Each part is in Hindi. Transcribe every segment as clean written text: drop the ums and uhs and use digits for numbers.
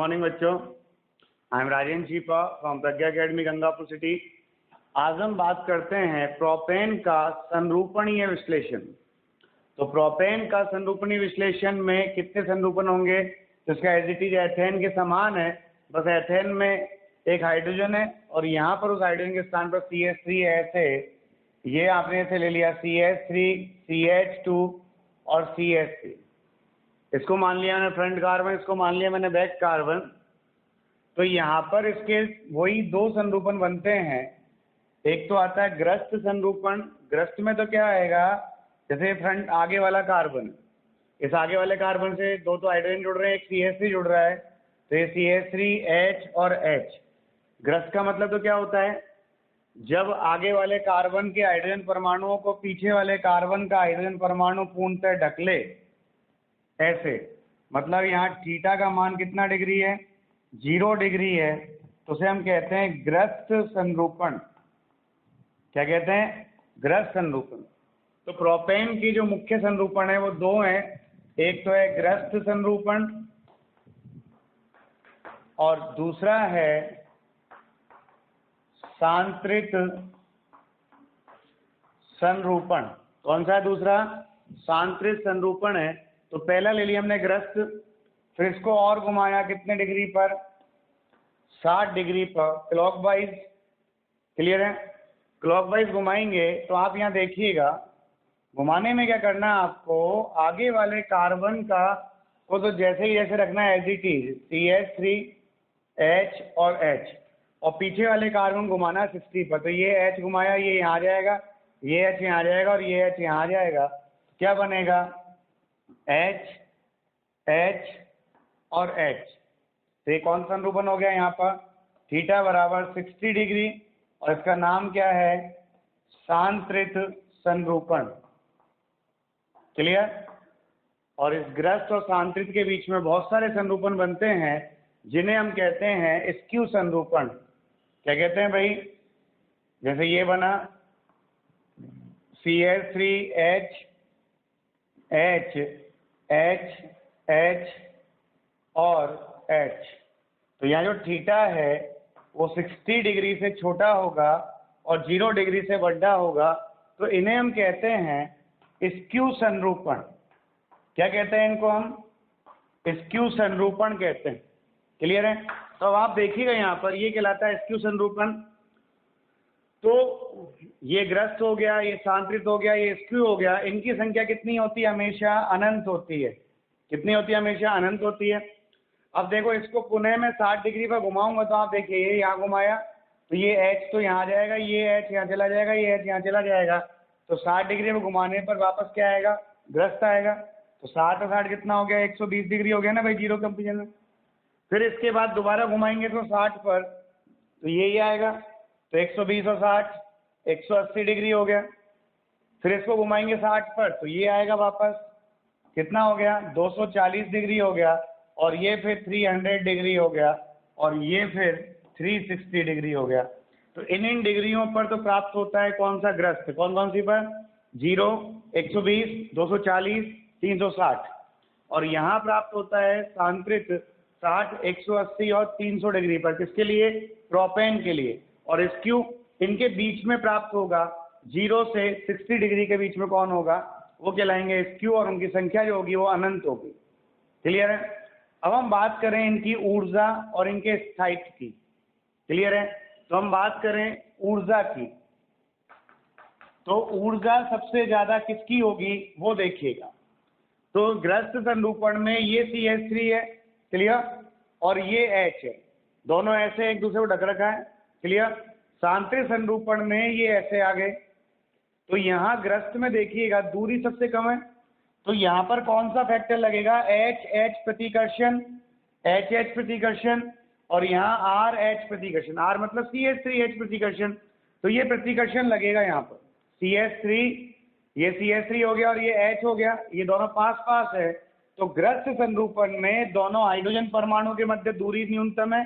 मॉर्निंग बच्चों, I am Rajendra Chhipa from Pragya academy Gangapur city. आज हम बात करते हैं प्रोपेन का संरूपणीय विश्लेषण। तो प्रोपेन का संरूपणीय विश्लेषण में कितने संरूपण होंगे? तो इसका एज इट इज एथेन के समान है, बस एथेन में एक हाइड्रोजन है और यहाँ पर उस हाइड्रोजन के स्थान पर CH3 ऐसे, ये आपने ऐसे ले लिया CH3, CH2 और CH3। इसको मान लिया मैंने फ्रंट कार्बन, इसको मान लिया मैंने बैक कार्बन। तो यहाँ पर इसके वही दो संरूपण बनते हैं। एक तो आता है ग्रस्त संरूपण। ग्रस्त में तो क्या आएगा, जैसे फ्रंट आगे वाला कार्बन, इस आगे वाले कार्बन से दो तो हाइड्रोजन जुड़ रहे हैं, एक CH3 जुड़ रहा है, तो ये CH3H और H। ग्रस्त का मतलब तो क्या होता है, जब आगे वाले कार्बन के हाइड्रोजन परमाणुओं को पीछे वाले कार्बन का हाइड्रोजन परमाणु पूर्णतः ढक ले, ऐसे। मतलब यहाँ थीटा का मान कितना डिग्री है? 0 डिग्री है, तो उसे हम कहते हैं ग्रस्त संरूपण। क्या कहते हैं? ग्रस्त संरूपण। तो प्रोपेन की जो मुख्य संरूपण है वो दो हैं, एक तो है ग्रस्त संरूपण और दूसरा है सांत्रित संरूपण। कौन सा है दूसरा? सांत्रित संरूपण है। तो पहला ले लिया हमने ग्रस्त, फिर इसको और घुमाया कितने डिग्री पर? 60 डिग्री पर क्लॉकवाइज। क्लियर है? क्लॉकवाइज घुमाएंगे तो आप यहाँ देखिएगा, घुमाने में क्या करना है आपको, आगे वाले कार्बन का को तो जैसे ही जैसे रखना है एज इट इज, CH3H और H, और पीछे वाले कार्बन घुमाना 60 पर। तो ये H घुमाया, ये यहाँ आ जाएगा, ये H यहाँ आ जाएगा और ये H यहाँ आ जाएगा। क्या बनेगा? H, H और H। तो ये कौन सा संरूपण हो गया यहाँ पर? थीटा बराबर 60 डिग्री, और इसका नाम क्या है? सांत्रित संरूपण। क्लियर? और इस ग्रस्त और सांत्रित के बीच में बहुत सारे संरूपण बनते हैं जिन्हें हम कहते हैं स्क्यू संरूपण। क्या कहते हैं भाई? जैसे ये बना CH3H, H, H, H और H। तो यहाँ जो थीटा है वो 60 डिग्री से छोटा होगा और 0 डिग्री से बड़ा होगा, तो इन्हें हम कहते हैं स्क्यू संरूपण। क्या कहते हैं इनको? हम स्क्यू संरूपण कहते हैं। क्लियर है? तो अब आप देखिएगा यहाँ पर ये कहलाता है स्क्यू संरूपण। तो ये ग्रस्त हो गया, ये सांत्रित हो गया, ये स्क्यू हो गया। इनकी संख्या कितनी होती है? हमेशा अनंत होती है। कितनी होती है? हमेशा अनंत होती है। अब देखो, इसको पुनः मैं 60 डिग्री पर घुमाऊंगा तो आप देखिए, ये यहाँ घुमाया तो ये H तो यहाँ आ जाएगा, ये H यहाँ चला जाएगा, ये H यहाँ चला जाएगा। तो 60 डिग्री में घुमाने पर वापस क्या आएगा? ग्रस्त आएगा। तो 60 और 60 कितना हो गया? 120 डिग्री हो गया ना भाई, जीरो कंपेरिजन में। फिर इसके बाद दोबारा घुमाएंगे तो 60 पर, तो ये आएगा। तो 120 और 60 180 डिग्री हो गया। फिर इसको घुमाएंगे 60 पर, तो ये आएगा वापस, कितना हो गया? 240 डिग्री हो गया। और ये फिर 300 डिग्री हो गया, और ये फिर 360 डिग्री हो गया। तो इन डिग्रियों पर तो प्राप्त होता है कौन सा ग्रस्त? कौन कौन सी पर? 0, 120, 240, 360। और यहाँ प्राप्त होता है सांत्रित 60, 180 और 300 डिग्री पर। किसके लिए? प्रोपेन के लिए। और स्क्यू इनके बीच में प्राप्त होगा, 0 से 60 डिग्री के बीच में कौन होगा? वो कहलाएंगे स्क्यू, और उनकी संख्या जो होगी वो अनंत होगी। क्लियर है? अब हम बात करें इनकी ऊर्जा और इनके स्थायित्व की। क्लियर है? तो हम बात करें ऊर्जा की, तो ऊर्जा सबसे ज्यादा किसकी होगी वो देखिएगा। तो ग्रस्त संरूपण में ये CH3 है, क्लियर, और ये H है, दोनों ऐसे एक दूसरे को ढक रखा है। क्लियर? सांत्रित संरूपण में ये ऐसे आ गए। तो यहाँ ग्रस्त में देखिएगा दूरी सबसे कम है, तो यहाँ पर कौन सा फैक्टर लगेगा? H प्रतिकर्षण, H प्रतिकर्षण, और यहाँ RH प्रतिकर्षण। R मतलब CH3H प्रतिकर्षण। तो ये प्रतिकर्षण लगेगा यहाँ पर। CH3, ये CH3 हो गया और ये H हो गया, ये दोनों पास पास है। तो ग्रस्त संरूपण में दोनों हाइड्रोजन परमाणु के मध्य दूरी न्यूनतम है,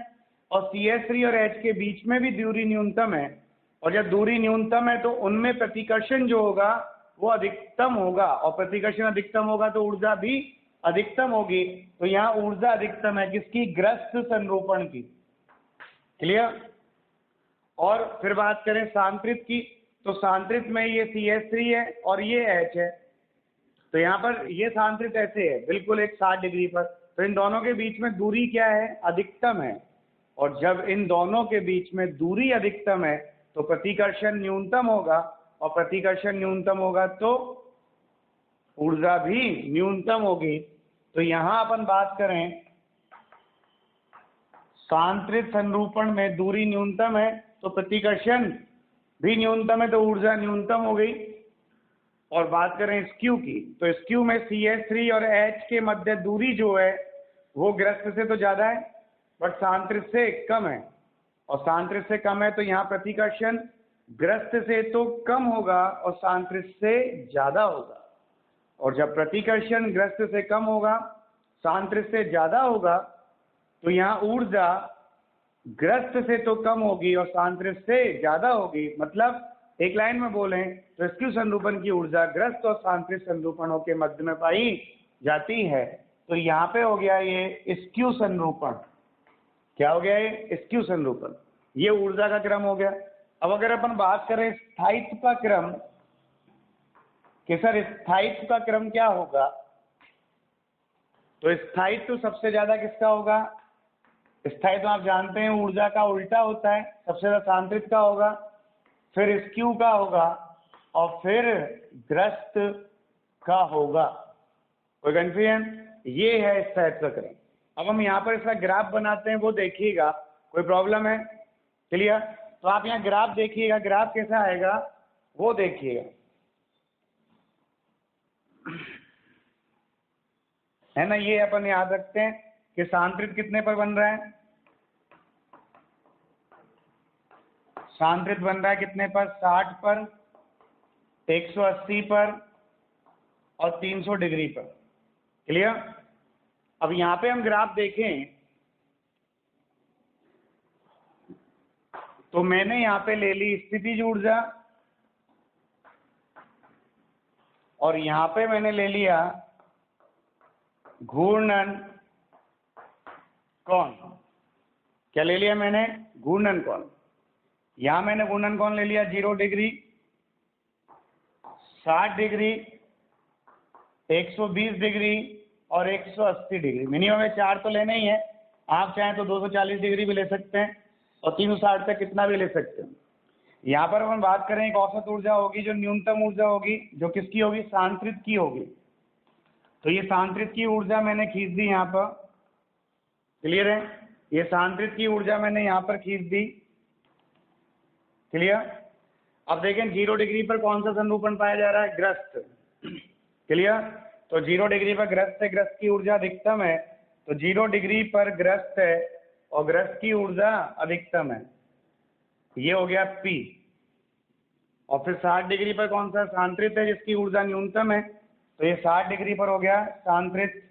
और CH3 और H के बीच में भी दूरी न्यूनतम है। और जब दूरी न्यूनतम है तो उनमें प्रतिकर्षण जो होगा वो अधिकतम होगा, और प्रतिकर्षण अधिकतम होगा तो ऊर्जा भी अधिकतम होगी, तो यहाँ ऊर्जा अधिकतम है किसकी? ग्रस्त संरूपण की। क्लियर? और फिर बात करें सांत्रित की, तो सांत्रित में ये CH3 है और ये H है, तो यहाँ पर ये सांत्रित ऐसे है बिल्कुल एक 60 डिग्री पर, तो इन दोनों के बीच में दूरी क्या है? अधिकतम है। और जब इन दोनों के बीच में दूरी अधिकतम है तो प्रतिकर्षण न्यूनतम होगा, और प्रतिकर्षण न्यूनतम होगा तो ऊर्जा भी न्यूनतम होगी। तो यहाँ अपन बात करें सांत्रित संरूपण में दूरी न्यूनतम है तो प्रतिकर्षण भी न्यूनतम है, तो ऊर्जा न्यूनतम हो गई। और बात करें स्क्यू की, तो स्क्यू में CH3 और H के मध्य दूरी जो है वो ग्रस्त से तो ज़्यादा है बट सांत्रित से कम है, और सांत्रित से कम है तो यहाँ प्रतिकर्षण ग्रस्त से तो कम होगा और सांत्रित से ज़्यादा होगा। और जब प्रतिकर्षण ग्रस्त से कम होगा, सांत्रित से ज़्यादा होगा, तो यहाँ ऊर्जा ग्रस्त से तो कम होगी और सांत्रित से ज़्यादा होगी। मतलब एक लाइन में बोलें तो स्क्यू संरूपण की ऊर्जा ग्रस्त और सांत्रित संरूपणों के मध्य में पाई जाती है। तो यहाँ पे हो गया ये स्क्यू संरूपण। क्या हो गया? ये स्क्यू संरूपण, ये ऊर्जा का क्रम हो गया। अब अगर अपन बात करें स्थायित्व का क्रम कि सर स्थायित्व का क्रम क्या होगा, तो स्थायित्व सबसे ज्यादा किसका होगा? स्थायित्व आप जानते हैं ऊर्जा का उल्टा होता है, सबसे ज्यादा सांत्रित का होगा, फिर स्क्यू का होगा और फिर ग्रस्त का होगा। कोई कंफ्यूजन? ये है स्थायित्व का क्रम। अब हम यहाँ पर इसका ग्राफ बनाते हैं, वो देखिएगा। कोई प्रॉब्लम है? क्लियर? तो आप यहाँ ग्राफ देखिएगा, ग्राफ कैसा आएगा वो देखिएगा, है ना। ये अपन याद रखते हैं कि सांत्रित कितने पर बन रहा है? सांत्रित बन रहा है कितने पर? 60 पर, 180 पर और 300 डिग्री पर। क्लियर? अब यहाँ पे हम ग्राफ देखें तो मैंने यहाँ पे ले ली स्थितिज ऊर्जा और यहाँ पे मैंने ले लिया घूर्णन कोण। क्या ले लिया मैंने? घूर्णन कोण। यहाँ मैंने घूर्णन कोण ले लिया 0 डिग्री, 60 डिग्री, 120 डिग्री और 180 डिग्री। मिनिमम में 4 तो लेना ही है, आप चाहें तो 240 डिग्री भी ले सकते हैं और 360 तक कितना भी ले सकते हैं। यहाँ पर हम बात करें एक औसत ऊर्जा होगी जो न्यूनतम ऊर्जा होगी, जो किसकी होगी? सांत्रित की होगी। तो ये सांत्रित की ऊर्जा मैंने खींच दी यहाँ पर। क्लियर है? ये सांत्रित की ऊर्जा मैंने यहाँ पर खींच दी। क्लियर? अब देखें 0 डिग्री पर कौन सा संरूपण पाया जा रहा है? ग्रस्त। क्लियर? तो 0 डिग्री पर ग्रस्त है, ग्रस्त की ऊर्जा अधिकतम है, तो 0 डिग्री पर ग्रस्त है और ग्रस्त की ऊर्जा अधिकतम है। ये हो गया P। और फिर 60 डिग्री पर कौन सा? सांत्रित है, जिसकी ऊर्जा न्यूनतम है, तो ये 60 डिग्री पर हो गया सांत्रित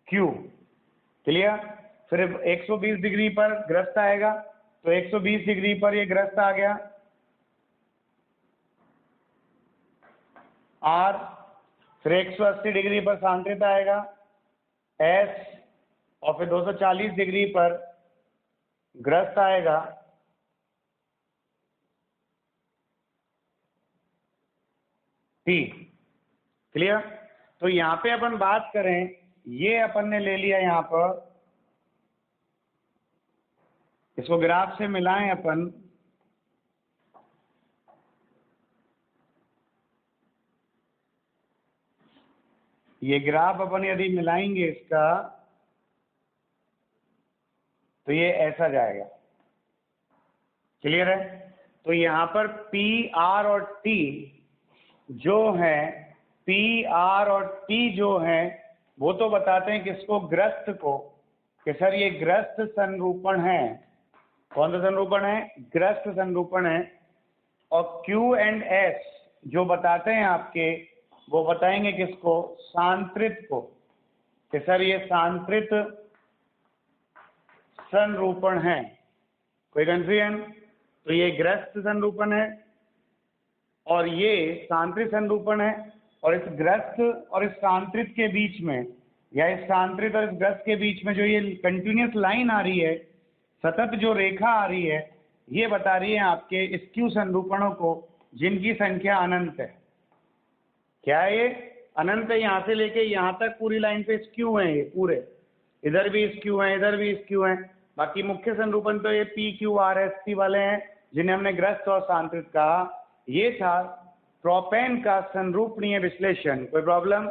Q। क्लियर? फिर 120 डिग्री पर ग्रस्त आएगा, तो 120 डिग्री पर ये ग्रस्त आ गया R। फिर 180 डिग्री पर सांत्रित आएगा S, और फिर 240 डिग्री पर ग्रस्त आएगा T। क्लियर? तो यहाँ पे अपन बात करें, ये अपन ने ले लिया यहाँ पर, इसको ग्राफ से मिलाएं अपन। ये ग्राफ अपन यदि मिलाएंगे इसका तो ये ऐसा जाएगा। क्लियर है? तो यहाँ पर P, R और T जो है, P, R और T जो है वो तो बताते हैं किसको? ग्रस्त को, कि सर ये ग्रस्त संरूपण है। कौन सा संरूपण है? ग्रस्त संरूपण है। और Q एंड S जो बताते हैं आपके, वो बताएंगे किसको? सांत्रित को, कि सर ये सांत्रित संरूपण है। कोई कंफ्यूजन? तो ये ग्रस्त संरूपण है और ये सांत्रित संरूपण है, और इस ग्रस्त और इस सांत्रित के बीच में या इस स्थानांतरित और इस ग्रस्त के बीच में जो ये कंटिन्यूस लाइन आ रही है, सतत जो रेखा आ रही है, ये बता रही है आपके स्क्यू संरूपणों को जिनकी संख्या अनंत है। क्या है ये? अनंत है। यहाँ से लेके यहाँ तक पूरी लाइन पे स्क्यू है, ये पूरे इधर भी स्क्यू है, इधर भी स्क्यू है। बाकी मुख्य संरूपण तो ये P Q R S T वाले हैं जिन्हें हमने ग्रस्त और स्थानांतरित कहा। ये था प्रोपेन का संरूपणीय विश्लेषण। कोई प्रॉब्लम?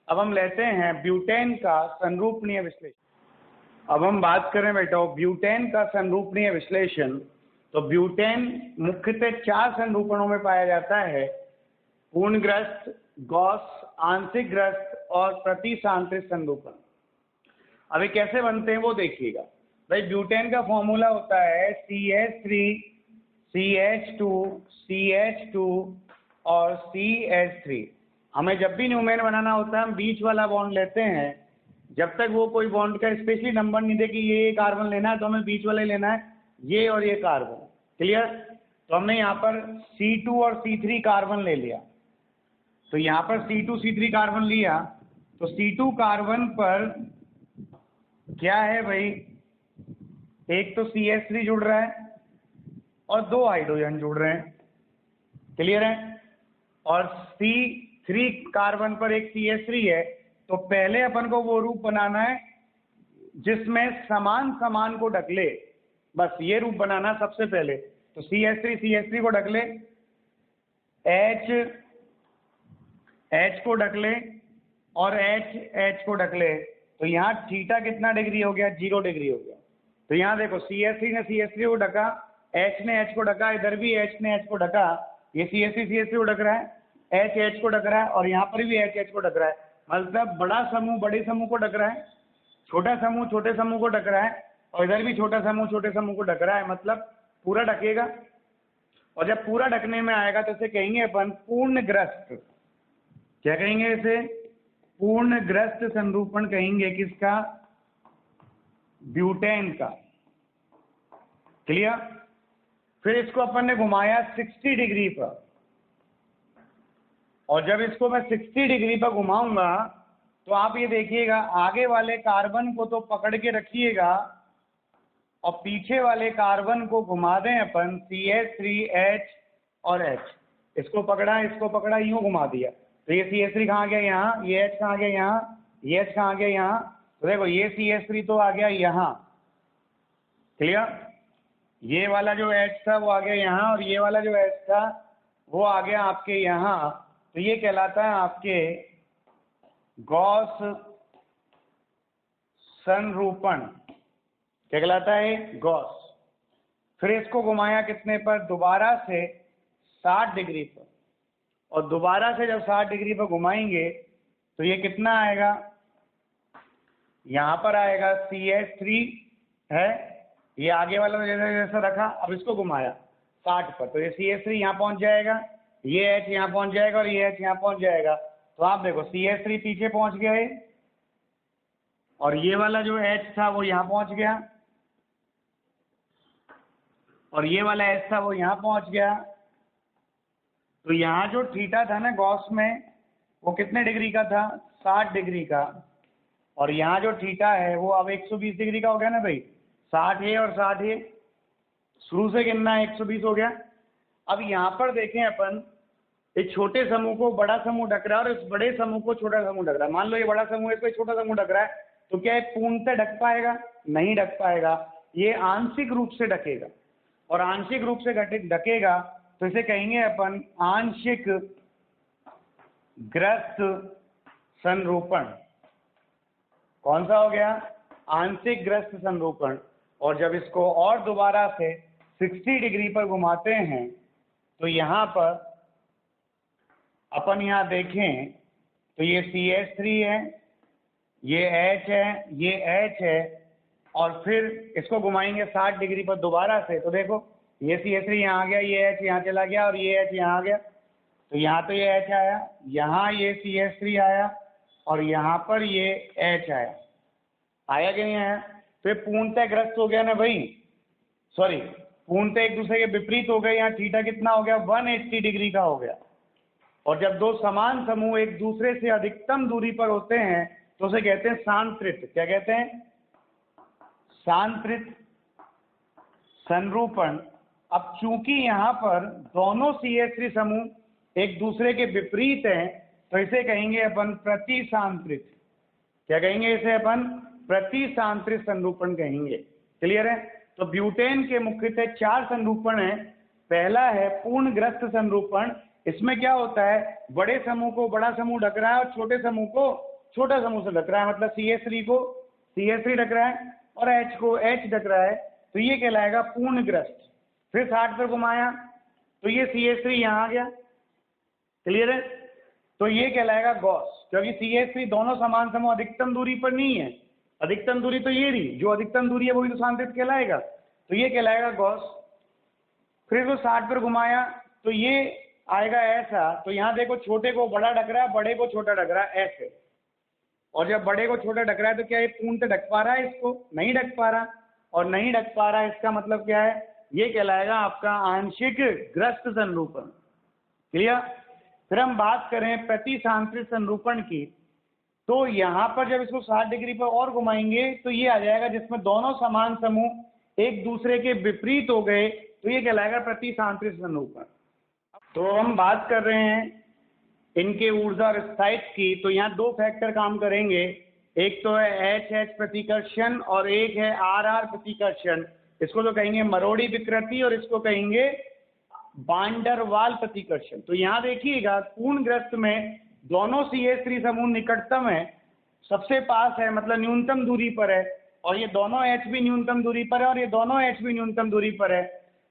अब हम लेते हैं ब्यूटेन का संरूपणीय विश्लेषण। अब हम बात करें बेटा ब्यूटेन का संरूपणीय विश्लेषण। तो ब्यूटेन मुख्यतः 4 संरूपणों में पाया जाता है: पूर्णग्रस्त, गॉस, आंशिक ग्रस्त और प्रतिस्थानांतरित संरूपण। अभी कैसे बनते हैं वो देखिएगा भाई। ब्यूटेन का फॉर्मूला होता है CH3 CH2 CH2 और CH3। हमें जब भी न्यूमेन बनाना होता है हम बीच वाला बॉन्ड लेते हैं। जब तक वो कोई बॉन्ड का स्पेशली नंबर नहीं दे कि ये कार्बन लेना है तो हमें बीच वाला ही लेना है, ये और ये कार्बन। क्लियर? तो हमने यहाँ पर C2 और C3 कार्बन ले लिया। तो यहाँ पर C2 C3 कार्बन लिया तो C2 कार्बन पर क्या है भाई, एक तो CH3 जुड़ रहा है और 2 हाइड्रोजन जुड़ रहे हैं। क्लियर है? और C3 कार्बन पर एक CH3 है। तो पहले अपन को वो रूप बनाना है जिसमें समान समान को ढक ले, बस ये रूप बनाना सबसे पहले। तो CH3 को ढक ले, H को ढक ले और H को ढक ले। तो यहाँ थीटा कितना डिग्री हो गया? 0 डिग्री हो गया। तो यहाँ देखो CH3 ने CH3 को ढका, H ने H को ढका, इधर भी H ने H को ढका। ये CH3 को ढक रहा है, H को ढक रहा है और यहाँ पर भी H को ढक रहा है। मतलब बड़ा समूह बड़े समूह को ढक रहा है, छोटा समूह छोटे समूह को ढक रहा है और इधर भी छोटा समूह छोटे समूह को ढक रहा है। मतलब पूरा ढकेगा। और जब पूरा ढकने में आएगा तो इसे कहेंगे अपन पूर्णग्रस्त। क्या कहेंगे इसे? पूर्णग्रस्त संरूपण कहेंगे। किसका? ब्यूटेन का। क्लियर? फिर इसको अपन ने घुमाया 60 डिग्री पर, और जब इसको मैं 60 डिग्री पर घुमाऊंगा तो आप ये देखिएगा आगे वाले कार्बन को तो पकड़ के रखिएगा और पीछे वाले कार्बन को घुमा दें अपन CH3H और H। इसको पकड़ा यूं घुमा दिया तो ये CH3 कहाँ गया? यहाँ। ये H कहाँ गया? यहाँ। ये H कहाँ गया? यहाँ। तो देखो ये CH3 तो आ गया यहाँ। क्लियर? ये वाला जो H था वो आ गया यहाँ और ये वाला जो H था वो आ गया आपके यहाँ। तो ये कहलाता है आपके गॉस संरूपण। क्या कहलाता है? गॉस। फिर इसको घुमाया कितने पर? दोबारा से 60 डिग्री पर। और दोबारा से जब 60 डिग्री पर घुमाएंगे तो ये कितना आएगा? यहाँ पर आएगा CH3 है, ये आगे वाला जैसा रखा। अब इसको घुमाया 60 पर तो ये CH3 यहाँ पहुँच जाएगा, ये H यहाँ पहुँच जाएगा और ये H यहाँ पहुँच जाएगा। तो आप देखो CH3 पीछे पहुँच गया है और ये वाला जो H था वो यहाँ पहुँच गया और ये वाला H था वो यहाँ पहुँच गया। तो यहाँ जो थीटा था ना गॉस में वो कितने डिग्री का था? 60 डिग्री का। और यहाँ जो थीटा है वो अब 120 डिग्री का हो गया ना भाई। 60 है और 60 है, शुरू से गिनना है, 120 हो गया। अब यहाँ पर देखें अपन, एक छोटे समूह को बड़ा समूह ढक रहा है और इस बड़े समूह को छोटा समूह ढक रहा है। मान लो ये बड़ा समूह है, इसको छोटा समूह ढक रहा है, तो क्या ये पूर्णतः ढक पाएगा? नहीं ढक पाएगा। ये आंशिक रूप से ढकेगा और आंशिक रूप से ढकेगा तो इसे कहेंगे अपन आंशिक ग्रस्त संरूपण। कौन सा हो गया? आंशिक ग्रस्त संरूपण। और जब इसको और दोबारा से 60 डिग्री पर घुमाते हैं तो यहाँ पर अपन यहाँ देखें तो ये CH3 है, ये H है, ये H है और फिर इसको घुमाएंगे 60 डिग्री पर दोबारा से। तो देखो ये CH3 यहाँ आ गया, ये H यहाँ चला गया और ये H यहाँ आ गया। तो यहाँ तो ये H आया, यहाँ ये CH3 आया और यहाँ पर ये H आया। आया कि नहीं आया? फिर पूर्णतः ग्रस्त हो गया ना भाई, सॉरी पूर्णतः एक दूसरे के विपरीत हो गए। यहाँ थीटा कितना हो गया? 180 डिग्री का हो गया। और जब दो समान समूह एक दूसरे से अधिकतम दूरी पर होते हैं तो उसे कहते हैं सांत्रित। क्या कहते हैं? सांत्रित संरूपण। अब चूंकि यहाँ पर दोनों CH3 समूह एक दूसरे के विपरीत हैं, तो इसे कहेंगे अपन प्रतिसांत्रित। क्या कहेंगे इसे अपन? प्रतिसांत्रित संरूपण कहेंगे। क्लियर है? तो ब्यूटेन के मुख्यतः 4 संरूपण हैं। पहला है पूर्णग्रस्त संरूपण। इसमें क्या होता है, बड़े समूह को बड़ा समूह ढक रहा है और छोटे समूह को छोटा समूह से ढक रहा है, मतलब CH3 को CH3 ढक रहा है और H को H ढक रहा है, तो ये कहलाएगा पूर्णग्रस्त। फिर 60 पर घुमाया तो ये CH3 यहाँ आ गया। क्लियर है? तो ये कहलाएगा गॉस, क्योंकि CH3 दोनों समान समूह अधिकतम दूरी पर नहीं है। अधिकतम दूरी तो ये रही, जो अधिकतम दूरी है वही तो सांत्रित कहलाएगा, तो ये कहलाएगा गॉस। फिर तो 60 पर घुमाया तो ये आएगा ऐसा। तो यहाँ देखो, छोटे को बड़ा ढक रहा है, बड़े को छोटा ढक रहा है, ऐसे। और जब बड़े को छोटा ढक रहा है तो क्या ये पूर्णतः ढक पा रहा है? इसको नहीं ढक पा रहा, और नहीं ढक पा रहा है इसका मतलब क्या है? ये कहलाएगा आपका आंशिक ग्रस्त संरूपण। क्लियर? फिर हम बात करें प्रतिसांत्रित संरूपण की, तो यहाँ पर जब इसको 60 डिग्री पर और घुमाएंगे तो ये आ जाएगा जिसमें दोनों समान समूह एक दूसरे के विपरीत हो गए, तो ये कहलाएगा प्रतिसांत्रित संरूपण। तो हम बात कर रहे हैं इनके ऊर्जा और स्थायित्व की, तो यहाँ 2 फैक्टर काम करेंगे। एक तो है H प्रतिकर्षण और एक है R प्रतिकर्षण। इसको तो कहेंगे मरोड़ी विकृति और इसको कहेंगे वान डर वाल प्रतिकर्षण। तो यहाँ देखिएगा, पूर्णग्रस्त में दोनों CH3 समूह निकटतम है, सबसे पास है, मतलब न्यूनतम दूरी पर है, और ये दोनों H भी न्यूनतम दूरी पर है और ये दोनों H भी न्यूनतम दूरी पर है।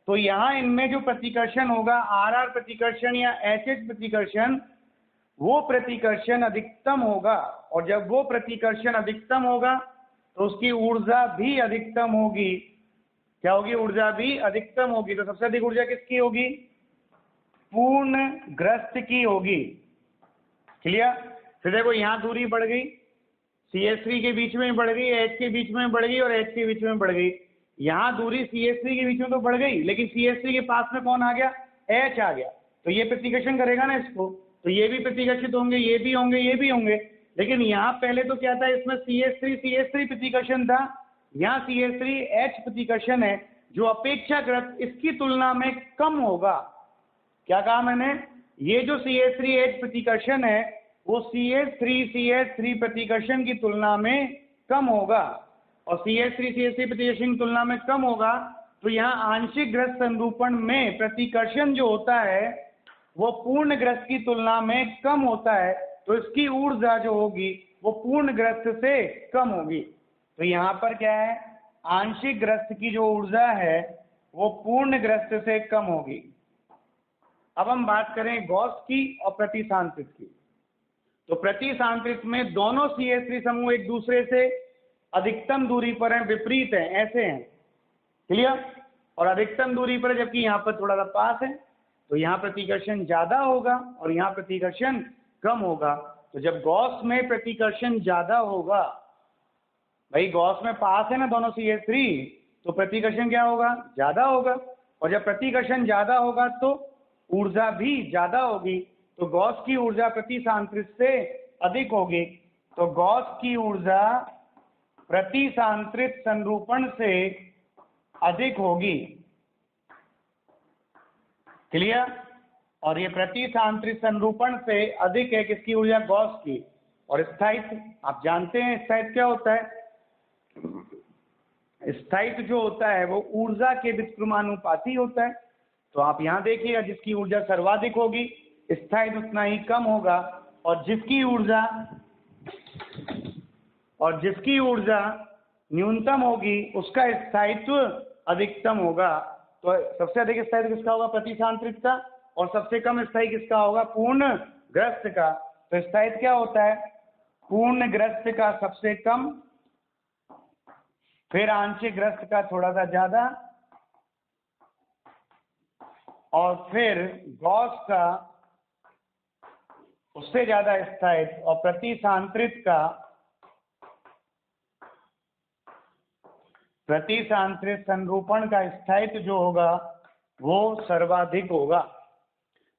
तो यहाँ इनमें जो प्रतिकर्षण होगा, RR प्रतिकर्षण या HH प्रतिकर्षण, वो प्रतिकर्षण अधिकतम होगा, और जब वो प्रतिकर्षण अधिकतम होगा तो उसकी ऊर्जा भी अधिकतम होगी। क्या होगी? ऊर्जा भी अधिकतम होगी। तो सबसे अधिक ऊर्जा किसकी होगी? पूर्णग्रस्त की होगी। क्लियर? फिर देखो, यहाँ दूरी बढ़ गई, CH3 के बीच में बढ़ गई, H के बीच में बढ़ गई और H के बीच में बढ़ गई। यहाँ दूरी CH3 के बीच में तो बढ़ गई, लेकिन CH3 के पास में कौन आ गया? H आ गया। तो ये प्रतिकर्षण करेगा ना इसको, तो ये भी प्रतिकर्षित होंगे, ये भी होंगे, ये भी होंगे। लेकिन यहाँ पहले तो क्या था, इसमें CH3 प्रतिकर्षण था, यहाँ CH3H प्रतिकर्षण है, जो अपेक्षाकृत इसकी तुलना में कम होगा। क्या कहा मैंने? ये जो CH3H प्रतिकर्षण है वो CH3CH3 प्रतिकर्षण की तुलना में कम होगा, और CH3CH3 प्रतिकर्षण की तुलना में कम होगा। तो यहाँ आंशिक ग्रस्त संरूपण में प्रतिकर्षण जो होता है वो पूर्णग्रस्त की तुलना में कम होता है, तो इसकी ऊर्जा जो होगी वो पूर्णग्रस्त से कम होगी। तो यहाँ पर क्या है, आंशिक ग्रस्त की जो ऊर्जा है वो पूर्णग्रस्त से कम होगी। अब हम बात करें गॉस की और प्रतिसांत्रित की। तो प्रतिसांत्रित में दोनों CH3 समूह एक दूसरे से अधिकतम दूरी पर हैं, विपरीत हैं, ऐसे हैं। क्लियर? और अधिकतम दूरी पर, जबकि यहाँ पर थोड़ा सा पास है, तो यहाँ प्रतिकर्षण ज्यादा होगा और यहाँ प्रतिकर्षण कम होगा। तो जब गॉस में प्रतिकर्षण ज्यादा होगा, भाई गॉस में पास है ना दोनों CH3, तो प्रतिकर्षण क्या होगा? ज्यादा होगा, और जब प्रतिकर्षण ज्यादा होगा तो ऊर्जा भी ज्यादा होगी। तो गॉस की ऊर्जा प्रतिसांत्रित से अधिक होगी। तो गॉस की ऊर्जा प्रतिसांत्रित संरूपण से अधिक होगी। क्लियर? और ये प्रतिसांत्रित संरूपण से अधिक है किसकी ऊर्जा? गॉस की। और स्थायित्व, आप जानते हैं स्थायित्व क्या होता है? स्थायित्व जो होता है वो ऊर्जा के व्युत्क्रमानुपाती होता है। तो आप यहाँ देखिएगा, जिसकी ऊर्जा सर्वाधिक होगी स्थायित्व उतना ही कम होगा, और जिसकी ऊर्जा न्यूनतम होगी उसका स्थायित्व अधिकतम होगा। तो सबसे अधिक स्थायित्व किसका होगा? प्रतिसांत्रित का। और सबसे कम स्थायी किसका होगा? पूर्णग्रस्त का। तो स्थायित्व क्या होता है? पूर्णग्रस्त का सबसे कम, फिर आंशिक ग्रस्त का थोड़ा सा ज्यादा, और फिर गॉस का उससे ज्यादा स्थायित्व, और प्रतिसांत्रित का, प्रतिसांत्रित संरूपण का स्थायित्व जो होगा वो सर्वाधिक होगा।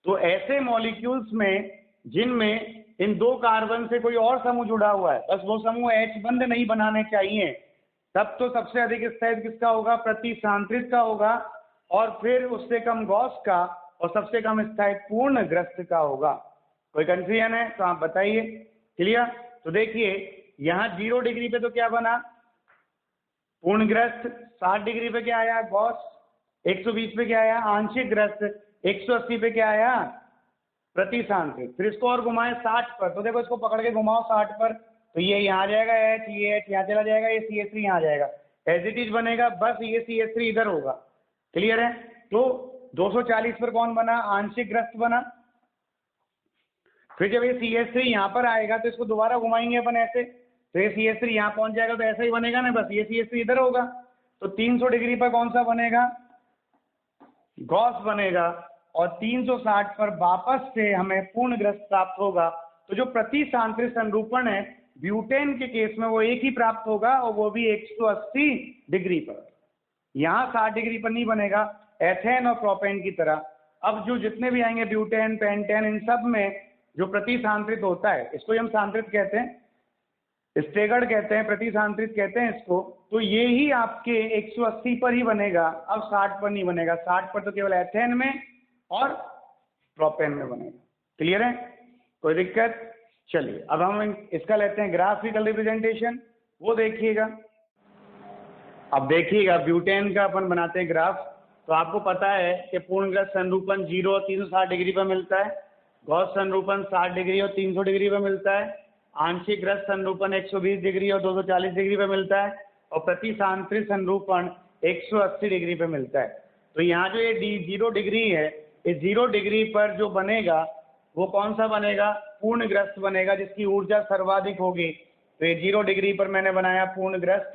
तो ऐसे मॉलिक्यूल्स में जिनमें इन 2 कार्बन से कोई और समूह जुड़ा हुआ है, बस वो समूह H बंद नहीं बनाने चाहिए, तब तो सबसे अधिक स्थिरांक किसका होगा, प्रतिसांद्रित का होगा, और फिर उससे कम गॉस का, और सबसे कम स्थिरांक पूर्णग्रस्त का होगा। कोई कंफ्यूजन है तो आप बताइए। क्लियर? तो देखिए यहाँ 0 डिग्री पे तो क्या बना, पूर्णग्रस्त, 60 डिग्री पे क्या आया, गॉस, 120 पे क्या आया, आंशिक ग्रस्त, 180 पे क्या आया, प्रतिसांद्रित। फिर इसको और घुमाएं 60 पर, तो देखो इसको पकड़ के घुमाओ 60 पर, तो ये यहाँ आ जाएगा H, ये H यहाँ चला जाएगा, ये CH3 यहाँ आ जाएगा, एज इट इज बनेगा, बस ये CH3 इधर होगा। क्लियर है? तो 240 पर कौन बना, आंशिक ग्रस्त बना। फिर जब ये CH3 यहाँ पर आएगा तो इसको दोबारा घुमाएंगे अपन ऐसे, तो ये CH3 यहाँ पहुंच जाएगा, तो ऐसा ही बनेगा ना, बस ये CH3 इधर होगा। तो 300 डिग्री पर कौन सा बनेगा, गॉस बनेगा, और 360 पर वापस से हमें पूर्णग्रस्त प्राप्त होगा। तो जो प्रतिसांद्रित संरूपण है ब्यूटेन के केस में वो एक ही प्राप्त होगा, और वो भी 180 डिग्री पर। यहाँ 60 डिग्री पर नहीं बनेगा एथेन और प्रोपेन की तरह। अब जो जितने भी आएंगे ब्यूटेन, पेंटेन, इन सब में जो प्रतिसांद्रित होता है, इसको हम सांद्रित कहते हैं, स्टेगर्ड कहते हैं, प्रतिसांद्रित कहते हैं इसको। तो ये ही आपके 180 पर ही बनेगा, अब 60 पर नहीं बनेगा। 60 पर तो केवल एथेन में और प्रोपेन में बनेगा। क्लियर है? कोई दिक्कत? चलिए अब हम इसका लेते हैं ग्राफिकल रिप्रेजेंटेशन, वो देखिएगा। अब देखिएगा ब्यूटेन का अपन बनाते हैं ग्राफ। तो आपको पता है कि पूर्णग्रस्त संरूपण 0 और 360 डिग्री पर मिलता है, गॉस संरूपण 60 डिग्री और 300 डिग्री पर मिलता है, आंशिक ग्रस्त संरूपण 120 डिग्री और 240 डिग्री पर मिलता है, और प्रतिसांद्रित संरूपण 180 डिग्री पर मिलता है। तो यहाँ जो ये 0 डिग्री है, इस 0 डिग्री पर जो बनेगा वो कौन सा बनेगा, पूर्णग्रस्त बनेगा, जिसकी ऊर्जा सर्वाधिक होगी। तो ये 0 डिग्री पर मैंने बनाया पूर्णग्रस्त,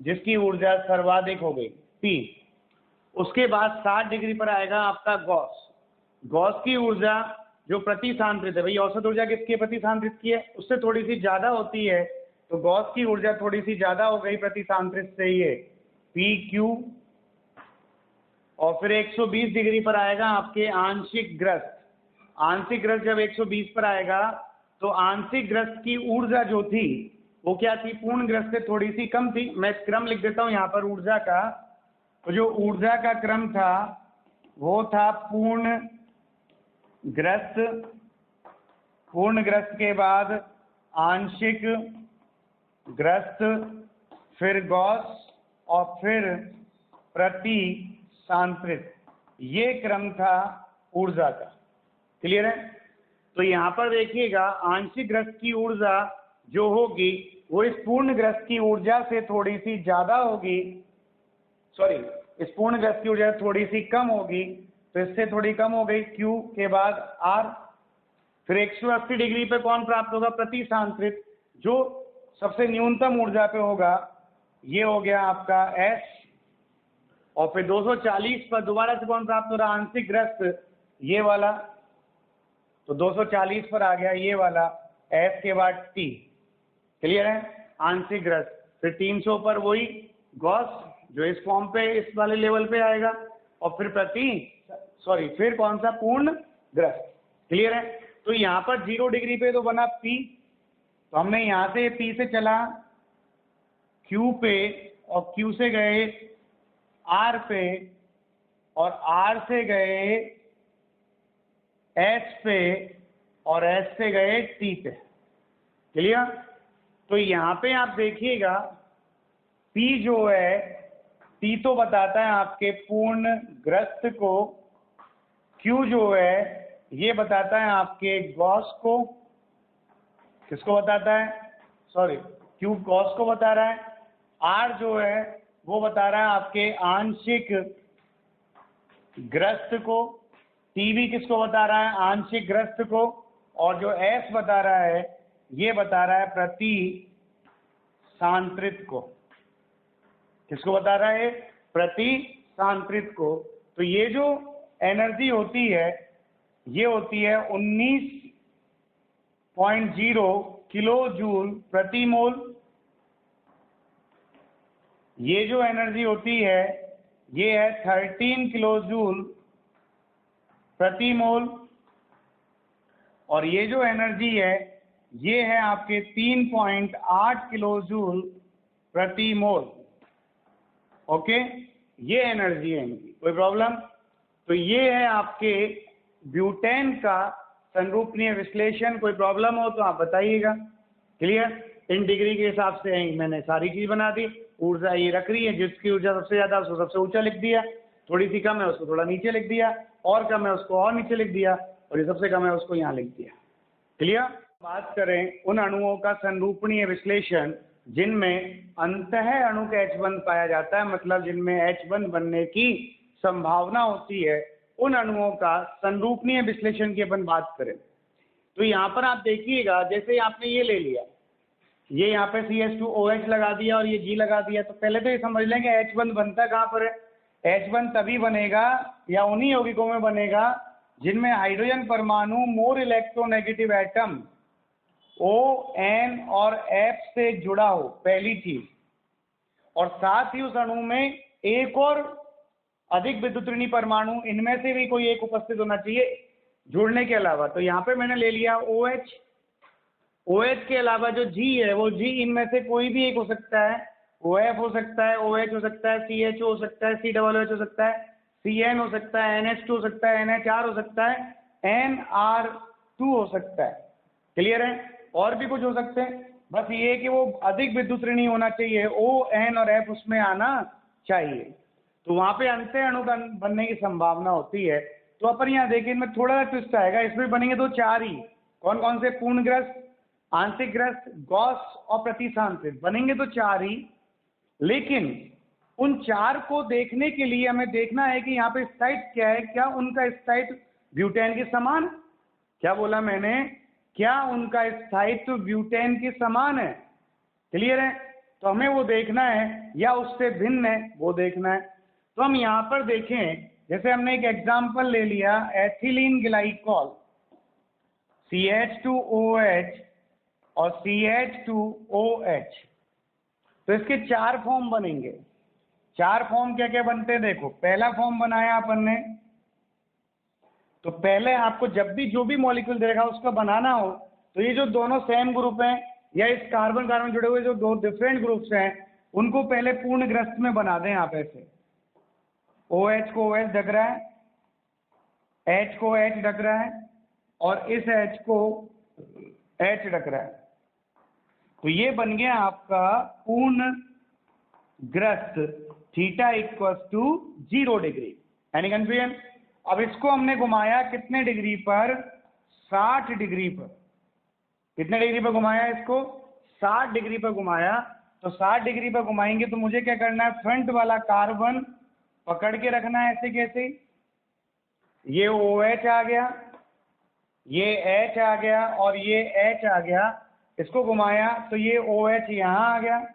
जिसकी ऊर्जा सर्वाधिक हो गई P। उसके बाद 60 डिग्री पर आएगा आपका गॉस। गॉस की ऊर्जा जो प्रतिसांद्रित है, भाई औसत ऊर्जा किसकी प्रतिसांद्रित की है, उससे थोड़ी सी ज्यादा होती है, तो गॉस की ऊर्जा थोड़ी सी ज्यादा हो गई प्रतिसांद्रित से ही है, PQ। और फिर 120 डिग्री पर आएगा आपके आंशिक ग्रस्त। आंशिक ग्रस्त जब 120 पर आएगा तो आंशिक ग्रस्त की ऊर्जा जो थी वो क्या थी, पूर्ण ग्रस्त से थोड़ी सी कम थी। मैं क्रम लिख देता हूं यहाँ पर ऊर्जा का। तो जो ऊर्जा का क्रम था वो था पूर्ण ग्रस्त, पूर्ण ग्रस्त के बाद आंशिक ग्रस्त, फिर गॉस, और फिर प्रतिसांद्रित। ये क्रम था ऊर्जा का। क्लियर है? तो यहाँ पर देखिएगा आंशिक ग्रस्त की ऊर्जा जो होगी वो इस पूर्ण ग्रस्त की ऊर्जा से थोड़ी सी ज्यादा होगी, सॉरी, इस पूर्ण ग्रस्त की ऊर्जा थोड़ी सी कम होगी, तो इससे थोड़ी कम हो गई, Q के बाद R। फिर 180 डिग्री पे कौन प्राप्त होगा, प्रतिसांद्रित, जो सबसे न्यूनतम ऊर्जा पे होगा, ये हो गया आपका S। और फिर 240 पर दोबारा से कौन प्राप्त हो रहा, आंशिक ग्रस्त, ये वाला। तो 240 पर आ गया ये वाला S के बाद T। क्लियर है? आंशिक ग्रस्त। फिर 300 पर वही गॉस जो इस फॉर्म पे, इस वाले लेवल पे आएगा, और फिर फिर कौन सा, पूर्ण ग्रस्त। क्लियर है? तो यहाँ पर 0 डिग्री पे तो बना P, तो हमने यहाँ से P से चला Q पे, और Q से गए R पे, और R से गए S पे, और S से गए T पे। क्लियर? तो यहाँ पे आप देखिएगा P जो है, P तो बताता है आपके पूर्ण ग्रस्त को, Q जो है ये बताता है आपके गॉस को, किसको बताता है, सॉरी, Q गॉस को बता रहा है, R जो है वो बता रहा है आपके आंशिक ग्रस्त को, T भी किसको बता रहा है, आंशिक ग्रस्त को, और जो S बता रहा है ये बता रहा है प्रतिसांद्रित को। किसको बता रहा है, प्रतिसांद्रित को। तो ये जो एनर्जी होती है ये होती है 19.0 किलो जूल प्रति मोल। ये जो एनर्जी होती है ये है 13 किलो जूल प्रति मोल। और ये जो एनर्जी है ये है आपके 3.8 किलो जूल प्रति मोल। ओके, ये एनर्जी है इनकी, कोई प्रॉब्लम? तो ये है आपके ब्यूटेन का संरूपनीय विश्लेषण। कोई प्रॉब्लम हो तो आप बताइएगा। क्लियर? इन डिग्री के हिसाब से मैंने सारी चीज बना दी। ऊर्जा ये रख रही है, जिसकी ऊर्जा सबसे ज्यादा उसको सबसे ऊंचा लिख दिया, थोड़ी सी कम है उसको थोड़ा नीचे लिख दिया, और कम है उसको और नीचे लिख दिया, और ये सबसे कम है उसको यहाँ लिख दिया। क्लियर? बात करें उन अणुओं का संरूपणीय विश्लेषण जिनमें अंतः अणु का H बंध पाया जाता है, मतलब जिनमें H बंध बनने की संभावना होती है, उन अणुओं का संरूपणीय विश्लेषण की अपन बात करें तो यहाँ पर आप देखिएगा, जैसे आपने ये ले लिया, ये यहाँ पे CH2OH लगा दिया और ये G लगा दिया, तो पहले तो ये समझ लेंगे H बंध बनता कहाँ पर है। H बंध तभी बनेगा या उन्हीं यौगिकों में बनेगा जिनमें हाइड्रोजन परमाणु more electronegative atom O, N और F से जुड़ा हो, पहली चीज, और साथ ही उस अणु में एक और अधिक विद्युत ऋणी परमाणु इनमें से भी कोई एक उपस्थित होना चाहिए जुड़ने के अलावा। तो यहाँ पे मैंने ले लिया OH, OH के अलावा जो G है वो G इनमें से कोई भी एक हो सकता है, OF हो सकता है, OH हो सकता है, CHO हो सकता है, COOH हो सकता है, CN हो सकता है, NH2 हो सकता है, NHR हो सकता है, NR2 हो सकता है। क्लियर है? और भी कुछ हो सकते हैं, बस ये कि वो अधिक विद्युत ऋणी होना चाहिए, O, N और F उसमें आना चाहिए, तो वहां पे अंतः अणु बनने की संभावना होती है। तो अपन यहाँ देखिए, इनमें थोड़ा सा ट्विस्ट आएगा, इसमें बनेंगे तो चार ही। कौन कौन से? पूर्णग्रस्त, आंशिक ग्रस्त, गॉस और प्रतिसांद्रित, बनेंगे तो चार ही। लेकिन उन चार को देखने के लिए हमें देखना है कि यहाँ पे स्थायित्व क्या है, क्या उनका स्थायित्व ब्यूटेन के समान? क्या बोला मैंने? क्या उनका स्थायित्व ब्यूटेन के समान है? क्लियर है? तो हमें वो देखना है या उससे भिन्न है वो देखना है। तो हम यहाँ पर देखें, जैसे हमने एक एग्जाम्पल ले लिया एथिलीन ग्लाइकॉल, CH2OH और CH2OH, तो इसके चार फॉर्म बनेंगे। चार फॉर्म क्या क्या बनते हैं देखो। पहला फॉर्म बनाया अपन ने, तो पहले आपको जब भी जो भी मॉलिक्यूल देगा उसका बनाना हो, तो ये जो दोनों सेम ग्रुप हैं या इस कार्बन कार्बन जुड़े हुए जो दो डिफरेंट ग्रुप्स हैं उनको पहले पूर्ण ग्रस्त में बना दें। आप ऐसे OH को OH ढक रहा है, H को H ढक रहा है और इस H को H ढक रहा है, तो ये बन गया आपका पूर्ण ग्रस्त, theta equals to 0 degree. Any confusion? अब इसको हमने घुमाया कितने डिग्री पर? 60 डिग्री पर। कितने डिग्री पर घुमाया इसको? 60 डिग्री पर घुमाया। तो 60 डिग्री पर घुमाएंगे तो मुझे क्या करना है? फ्रंट वाला कार्बन पकड़ के रखना है ऐसे कैसे, ये OH आ गया, ये H आ गया और ये H आ गया, इसको घुमाया तो ये OH यहाँ आ गया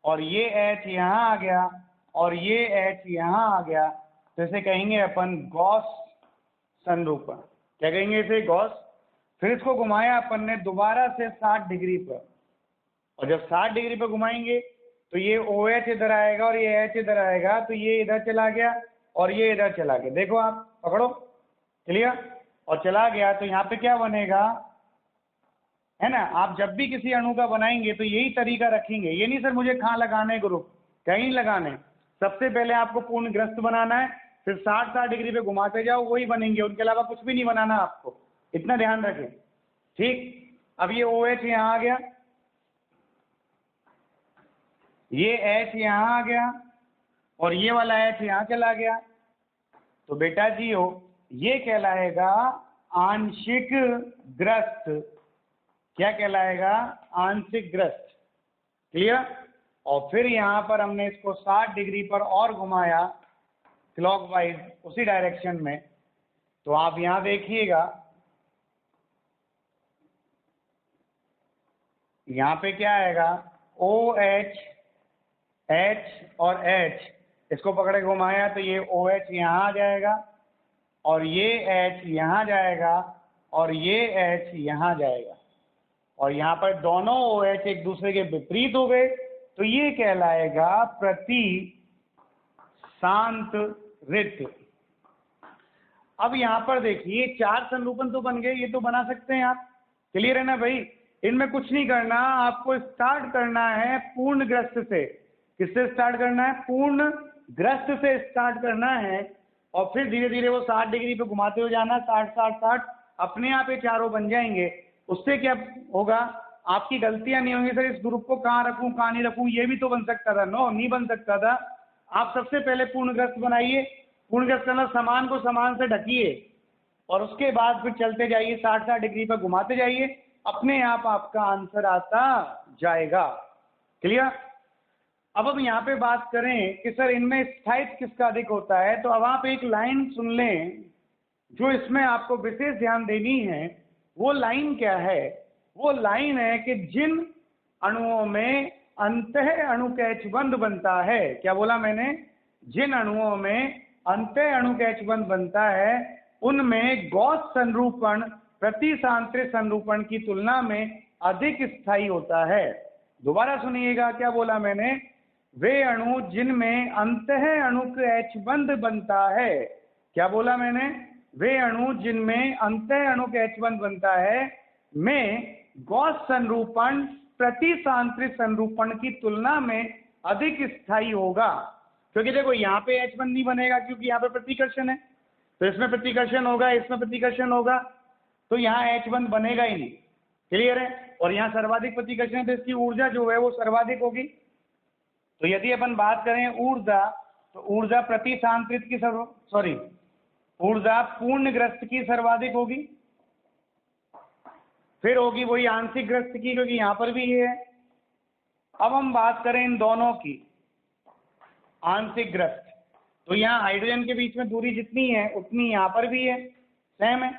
और ये H यहाँ आ गया और ये H यहाँ आ गया, तो इसे कहेंगे अपन गॉस संरूपण। क्या कहेंगे इसे? गॉस। फिर इसको घुमाया अपन ने दोबारा से 60 डिग्री पर, और जब 60 डिग्री पर घुमाएंगे तो ये OH इधर आएगा और ये H इधर आएगा, तो ये इधर चला गया और ये इधर चला गया। देखो आप पकड़ो, क्लियर? और चला गया तो यहाँ पे क्या बनेगा, है ना? आप जब भी किसी अणु का बनाएंगे तो यही तरीका रखेंगे। ये नहीं सर मुझे कहाँ लगाने ग्रुप, कहीं लगाने, सबसे पहले आपको पूर्ण ग्रस्त बनाना है, फिर 60 डिग्री पे घुमाते जाओ, वही बनेंगे, उनके अलावा कुछ भी नहीं बनाना आपको, इतना ध्यान रखें। ठीक, अब ये OH यहाँ आ गया, ये H यहाँ आ गया और ये वाला H यहाँ चला गया, तो बेटा जी हो ये कहलाएगा आंशिक ग्रस्त। क्या कहलाएगा? आंशिक ग्रस्त। क्लियर? और फिर यहाँ पर हमने इसको 60 डिग्री पर और घुमाया क्लॉकवाइज उसी डायरेक्शन में, तो आप यहाँ देखिएगा, यहाँ पे क्या आएगा? OH, H और H, इसको पकड़ के घुमाया तो ये OH यहाँ आ जाएगा और ये H यहाँ जाएगा और ये H यहाँ जाएगा, और यहाँ पर दोनों OH एक दूसरे के विपरीत हो गए, तो ये कहलाएगा प्रति सांतरित। अब यहाँ पर देखिए 4 संरूपण तो बन गए, ये तो बना सकते हैं आप, क्लियर है ना भाई। इनमें कुछ नहीं करना, आपको स्टार्ट करना है पूर्ण ग्रस्त से। किससे स्टार्ट करना है? पूर्ण ग्रस्त से स्टार्ट करना है, और फिर धीरे धीरे वो 60 डिग्री पे घुमाते हुए जाना, 60 60 60, अपने आप ये चारों बन जाएंगे। उससे क्या होगा, आपकी गलतियां नहीं होंगी। सर इस ग्रुप को कहाँ रखूं कहाँ नहीं रखूं, ये भी तो बन सकता था। नो, नहीं बन सकता था। आप सबसे पहले पूर्णग्रस्त बनाइए। पूर्णग्रस्त करना, समान को समान से ढकिए और उसके बाद फिर चलते जाइए, 60 60 डिग्री पर घुमाते जाइए, अपने आप आपका आंसर आता जाएगा। क्लियर? अब हम यहाँ पे बात करें कि सर इनमें स्थायित्व किसका अधिक होता है, तो अब आप एक लाइन सुन लें जो इसमें आपको विशेष ध्यान देनी है। वो लाइन क्या है? वो लाइन है कि जिन अणुओं में अंतः अणु कैच बंध बनता है, क्या बोला मैंने? जिन अणुओं में अंतः अणु कैच बंध बनता है उनमें गॉस संरूपण प्रतिसांत्रित संरूपण की तुलना में अधिक स्थायी होता है। दोबारा सुनिएगा, क्या बोला मैंने? वे अणु जिनमें अंतः अणु कैच बंध बनता है, क्या बोला मैंने? वे अणु जिनमें अंतः अणु कैच बंध बनता है में गॉस संरूपण प्रतिसांत्रित संरूपण की तुलना में अधिक स्थायी होगा। क्योंकि देखो यहाँ पे H बंध नहीं बनेगा क्योंकि यहाँ पे प्रतिकर्षण है, तो इसमें प्रतिकर्षण होगा, इसमें प्रतिकर्षण होगा, तो यहाँ H बंध बनेगा ही नहीं। क्लियर है? और यहाँ सर्वाधिक प्रतिकर्षण है तो इसकी ऊर्जा जो है वो सर्वाधिक होगी। तो यदि अपन बात करें ऊर्जा, तो ऊर्जा प्रतिसांत्रित की ऊर्जा पूर्णग्रस्त की सर्वाधिक होगी, फिर होगी वही आंशिक ग्रस्त की, क्योंकि यहां पर भी ये है। अब हम बात करें इन दोनों की, आंशिक ग्रस्त, तो यहाँ हाइड्रोजन के बीच में दूरी जितनी है उतनी यहाँ पर भी है, सेम है,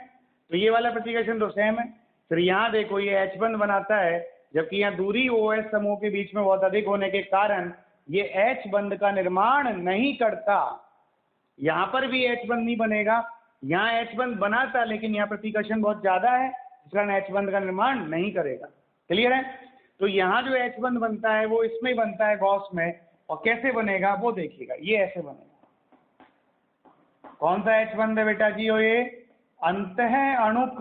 तो ये वाला प्रतिकर्षण तो सेम है। फिर यहाँ देखो ये H बंध बनाता है, जबकि यहाँ दूरी OH समूह के बीच में बहुत अधिक होने के कारण ये H बंध का निर्माण नहीं करता। यहाँ पर भी H बंध नहीं बनेगा, यहाँ H बंध बनाता लेकिन यहाँ प्रतिकर्षण बहुत ज्यादा है, इस कारण H बंध का निर्माण नहीं करेगा। क्लियर है? तो यहाँ जो H बंध बनता है वो इसमें ही बनता है, गॉस में। और कैसे बनेगा वो देखिएगा, ये ऐसे बनेगा। कौन सा H बंध है बेटा जी? ये अंतः अणुक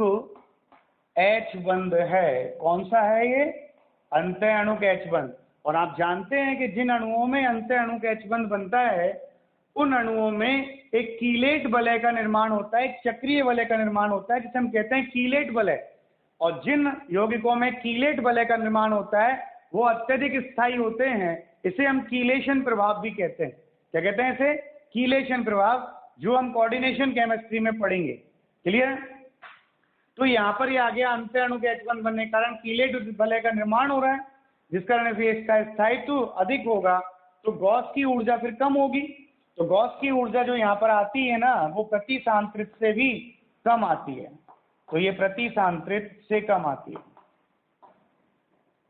H बंध है। कौन सा है ये? अंतः अणुक H बंध। और आप जानते हैं कि जिन अणुओं में अंतः अणुक H बंध बनता है उन अणुओं में एक कीलेट वलय का निर्माण होता है, एक चक्रीय वलय का निर्माण होता है जिसे हम कहते हैं कीलेट वलय। और जिन यौगिकों में कीलेट वलय का निर्माण होता है वो अत्यधिक स्थायी होते हैं, इसे हम कीलेशन प्रभाव भी कहते हैं। क्या कहते हैं इसे? कीलेशन प्रभाव, जो हम कोऑर्डिनेशन केमिस्ट्री में पढ़ेंगे। क्लियर? तो यहाँ पर ये आ गया, अंतः अणु H बंध बनने के कारण कीलेट वलय का निर्माण हो रहा है, जिस कारण से इसका स्थायित्व अधिक होगा, तो गॉस की ऊर्जा फिर कम होगी। तो गॉस की ऊर्जा जो यहाँ पर आती है ना वो प्रतिसांत्रित से भी कम आती है, तो ये प्रतिसांत्रित से कम आती है।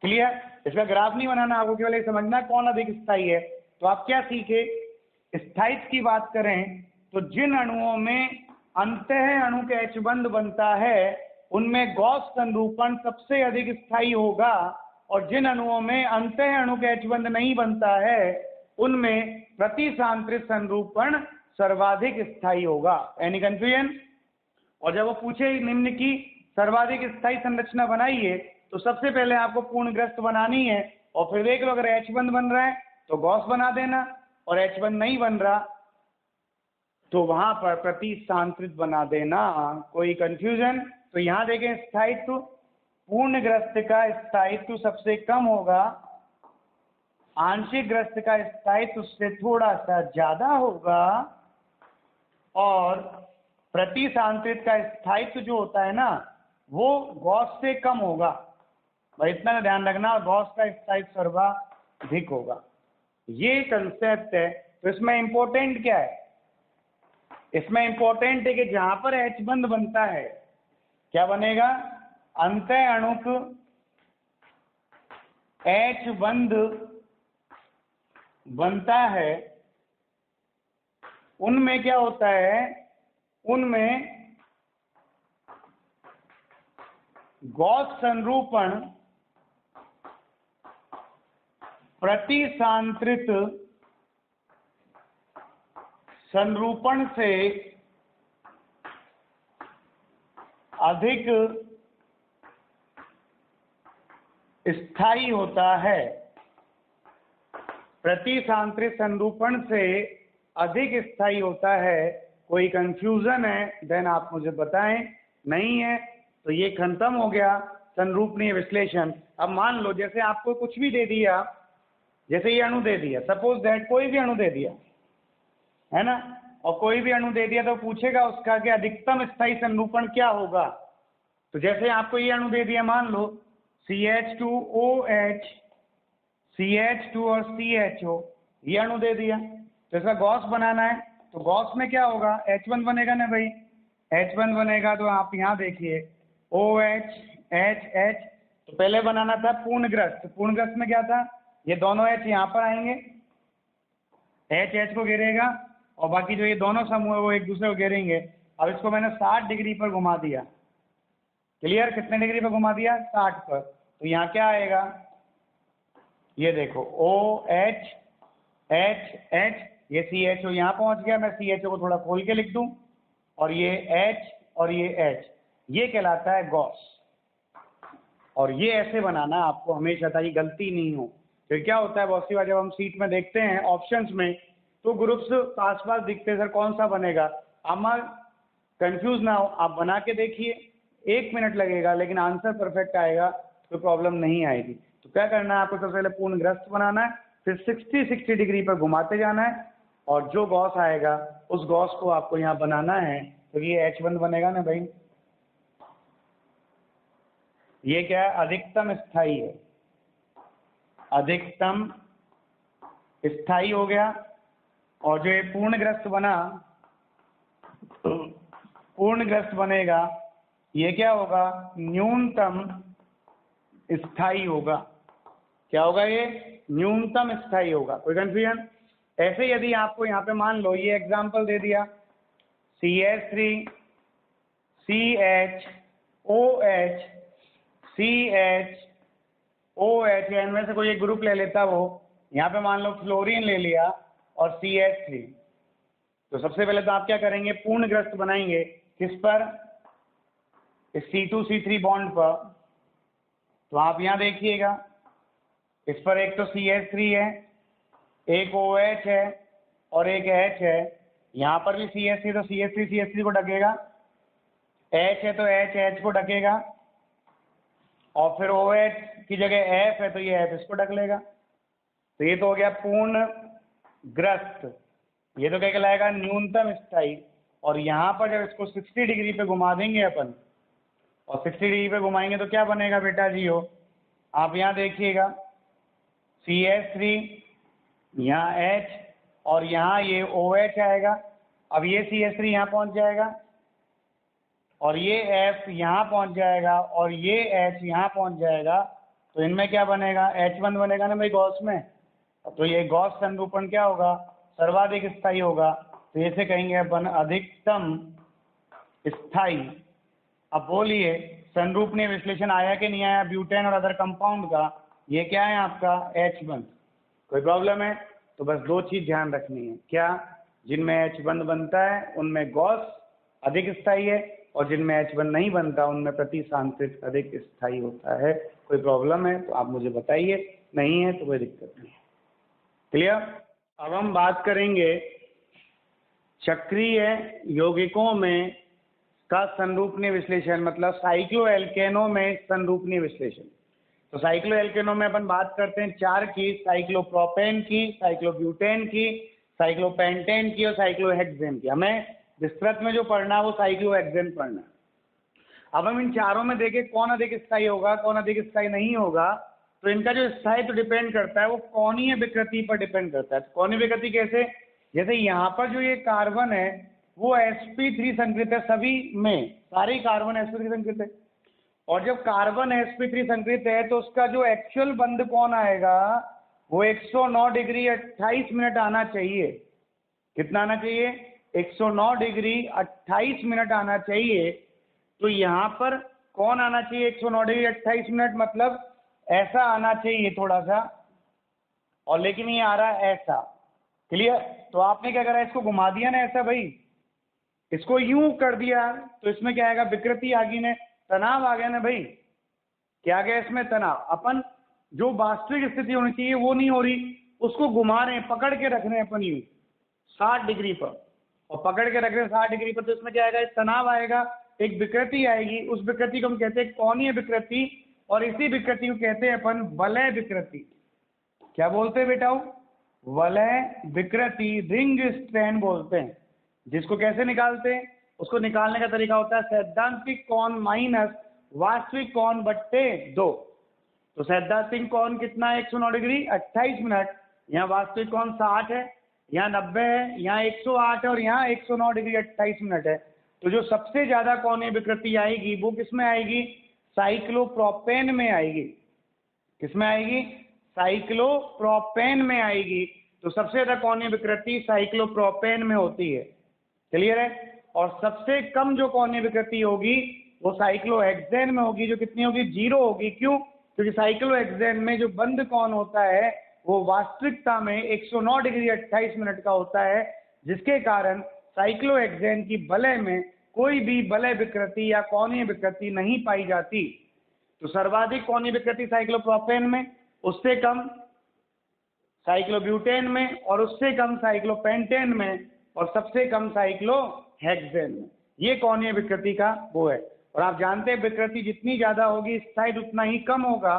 क्लियर? इसका ग्राफ नहीं बनाना, आपको केवल ये समझना कौन अधिक स्थायी है। तो आप क्या सीखे? स्थायित्व की बात करें तो जिन अणुओं में अंतः अणु का H बंध बनता है उनमें गॉस संरूपण सबसे अधिक स्थायी होगा, और जिन अणुओं में अंतः अणु का H बंध नहीं बनता है उनमें प्रतिसांत्रित संरूपण सर्वाधिक स्थायी होगा। Any confusion? और जब वो पूछे निम्न की सर्वाधिक स्थायी संरचना बनाइए, तो सबसे पहले आपको पूर्णग्रस्त बनानी है, और फिर देख लो अगर H बंध बन रहा है तो गॉस बना देना, और H बंध नहीं बन रहा तो वहां पर प्रतिसांत्रित बना देना। कोई कंफ्यूजन? तो यहाँ देखें स्थायित्व, पूर्णग्रस्त का स्थायित्व सबसे कम होगा, आंशिक ग्रस्त का स्थायित्व उससे थोड़ा सा ज्यादा होगा, और प्रतिसांत्रित का स्थायित्व जो होता है ना वो गॉस से कम होगा। भाई इतना ध्यान रखना, गॉस का स्थायित्व सर्वाधिक होगा। ये कंसेप्ट है। तो इसमें इंपॉर्टेंट क्या है? इसमें इंपॉर्टेंट है कि जहां पर H बंध बनता है क्या बनेगा? अंतः अणुक H बंध बनता है, उनमें क्या होता है? उनमें गॉस संरूपण प्रतिसांत्रित संरूपण से अधिक स्थायी होता है, प्रतिसांत्रित संरूपण से अधिक स्थायी होता है। कोई कंफ्यूजन है देन आप मुझे बताएं, नहीं है तो ये खत्म हो गया संरूपणीय विश्लेषण। अब मान लो जैसे आपको कुछ भी दे दिया, जैसे ये अणु दे दिया, सपोज दैट कोई भी अणु दे दिया है ना, और कोई भी अणु दे दिया तो पूछेगा उसका कि अधिकतम स्थायी संरूपण क्या होगा। तो जैसे आपको ये अणु दे दिया, मान लो CH2OH, CH2 और CHO, ये अणु दे दिया, तो इसका गॉस बनाना है। तो गॉस में क्या होगा, H1 बनेगा ना भाई, H1 बनेगा। तो आप यहाँ देखिए OH HH, तो पहले बनाना था पूर्णग्रस्त। पूर्णग्रस्त में क्या था, ये दोनों H यहाँ पर आएंगे, H H को घेरेगा और बाकी जो ये दोनों समूह है वो एक दूसरे को घेरेंगे। अब इसको मैंने 60 डिग्री पर घुमा दिया, क्लियर, कितने डिग्री पर घुमा दिया, 60 पर। तो यहाँ क्या आएगा, ये देखो OH HH, ये CHO यहाँ पहुँच गया। मैं CHO को थोड़ा खोल के लिख दूँ, और ये H और ये H, ये कहलाता है गॉस। और ये ऐसे बनाना आपको हमेशा, ताकि गलती नहीं हो। फिर क्या होता है बहुत सी बार जब हम सीट में देखते हैं ऑप्शंस में, तो ग्रुप्स आस पास दिखते हैं, सर कौन सा बनेगा। आप कंफ्यूज ना हो, आप बना के देखिए, 1 मिनट लगेगा लेकिन आंसर परफेक्ट आएगा, तो प्रॉब्लम नहीं आएगी। तो क्या करना है आपको, सबसे पहले पूर्णग्रस्त बनाना है, फिर 60 डिग्री पर घुमाते जाना है, और जो गॉस आएगा उस गॉस को आपको यहाँ बनाना है। तो ये H1 बनेगा ना भाई, ये क्या है, अधिकतम स्थायी है, अधिकतम स्थायी हो गया। और जो ये पूर्णग्रस्त बना, पूर्णग्रस्त बनेगा, ये क्या होगा, न्यूनतम स्थायी होगा। क्या होगा, ये न्यूनतम स्थायी होगा। कोई कंफ्यूजन। ऐसे यदि आपको यहाँ पे मान लो ये एग्जांपल दे दिया, CH3 CHOH CHOH, इनमें से कोई एक ग्रुप ले लेता, वो यहाँ पे मान लो फ्लोरीन ले लिया और CH3, तो सबसे पहले तो आप क्या करेंगे, पूर्णग्रस्त बनाएंगे। किस पर, इस C2C3 बॉन्ड पर। तो आप यहाँ देखिएगा, इस पर एक तो CH3 है, एक OH है और एक H है। यहाँ पर भी CH3, तो CH3 को ढकेगा, H है तो H H को ढकेगा, और फिर OH की जगह F है तो ये F इसको ढक लेगा। तो ये तो हो गया पूर्णग्रस्त, ये तो क्या कहलाएगा, न्यूनतम स्थायी। और यहाँ पर जब इसको 60 डिग्री पे घुमा देंगे अपन, और 60 डिग्री पे घुमाएंगे तो क्या बनेगा बेटा जी, हो आप यहाँ देखिएगा, CH3, यहाँ H, और यहाँ ये OH आएगा। अब ये CH3 यहाँ पहुँच जाएगा, और ये F यहाँ पहुँच जाएगा, और ये H यहाँ पहुँच जाएगा। तो इनमें क्या बनेगा, H1 बनेगा ना भाई गॉस में। तो ये गॉस संरूपण क्या होगा, सर्वाधिक स्थायी होगा। तो इसे कहेंगे अपन अधिकतम स्थायी। अब बोलिए संरूपणीय विश्लेषण आया कि नहीं आया, ब्यूटेन और अदर कंपाउंड का। ये क्या है आपका H1। कोई प्रॉब्लम है तो बस 2 चीज ध्यान रखनी है, क्या, जिनमें H1 बनता है उनमें गॉस अधिक स्थायी है, और जिनमें H1 नहीं बनता उनमें प्रतिसांत्रित अधिक स्थायी होता है। कोई प्रॉब्लम है तो आप मुझे बताइए, नहीं है तो कोई दिक्कत नहीं। क्लियर। अब हम बात करेंगे चक्रीय यौगिकों में का संरूपणीय विश्लेषण, मतलब साइक्लोएल्केनों में संरूपणीय विश्लेषण। तो साइक्लोएल्केनों में अपन बात करते हैं 4 की, साइक्लोप्रोपेन की, साइक्लोब्यूटेन की, साइक्लोपेंटेन की और साइक्लोहेक्सेन की। हमें विस्तृत में जो पढ़ना है वो साइक्लोहेक्सेन पढ़ना है। अब हम इन चारों में देखें कौन अधिक स्थायी होगा, कौन अधिक स्थायी नहीं होगा। तो इनका जो स्थायित्व डिपेंड करता है वो कोणीय विकृति पर डिपेंड करता है। कोणीय विकृति कैसे, जैसे यहाँ पर जो ये कार्बन है वो sp3 संकृत है, सभी में सारे कार्बन sp3 संकृत है। और जब कार्बन sp3 संकृत है तो उसका जो एक्चुअल बंध कोण आएगा वो 109 डिग्री 28 मिनट आना चाहिए। कितना आना चाहिए, 109 डिग्री 28 मिनट आना चाहिए। तो यहाँ पर कौन आना चाहिए 109 डिग्री 28 मिनट, मतलब ऐसा आना चाहिए थोड़ा सा, और लेकिन ये आ रहा है ऐसा। क्लियर। तो आपने क्या करा, इसको घुमा दिया ना ऐसा भाई, इसको यूं कर दिया तो इसमें क्या आएगा, विकृति आ गई ने, तनाव आ गया ना भाई। क्या आ गया इसमें, तनाव। अपन जो वास्तविक स्थिति होनी चाहिए वो नहीं हो रही, उसको घुमा रहे हैं, पकड़ के रख रहे हैं अपन यूं 60 डिग्री पर, और पकड़ के रख रहे हैं 60 डिग्री पर, तो इसमें क्या आएगा, तनाव आएगा, एक विकृति आएगी। उस विकृति को हम कहते हैं कोणीय विकृति, और इसी विकृति को कहते हैं अपन वलय विकृति। क्या बोलते हैं बेटा, वलय विकृति, रिंग स्ट्रेन बोलते हैं। जिसको कैसे निकालते हैं, उसको निकालने का तरीका होता है सैद्धांतिक कोण माइनस वास्तविक कोण बट्टे 2। तो सैद्धांतिक कोण कितना है, 109 डिग्री 28 मिनट। यहाँ वास्तविक कोण 60 है, यहाँ 90 है, यहाँ 108 है, और यहाँ 109 डिग्री 28 मिनट है। तो जो सबसे ज्यादा कोणीय विकृति आएगी वो किसमें आएगी, साइक्लोप्रोपेन में आएगी। किसमें आएगी, साइक्लोप्रोपेन में आएगी। तो सबसे ज्यादा कोणीय विकृति साइक्लोप्रोपेन में होती है, क्लियर है। और सबसे कम जो कोणीय विकृति होगी वो साइक्लोहेक्सेन में होगी, जो कितनी होगी, 0 होगी। क्यों, क्योंकि साइक्लोहेक्सेन में जो बंद कोण होता है वो वास्तविकता में 109 डिग्री 28 मिनट का होता है, जिसके कारण साइक्लोहेक्सेन की वलय में कोई भी वलय विकृति या कोणीय विकृति नहीं पाई जाती। तो सर्वाधिक कोणीय विकृति साइक्लोप्रोपेन में, उससे कम साइक्लोब्यूटेन में, और उससे कम साइक्लोपेंटेन में, और सबसे कम साइक्लोहेक्सेन में। ये कोणीय विकृति का वो है। और आप जानते हैं विकृति जितनी ज्यादा होगी स्थायित्व उतना ही कम होगा,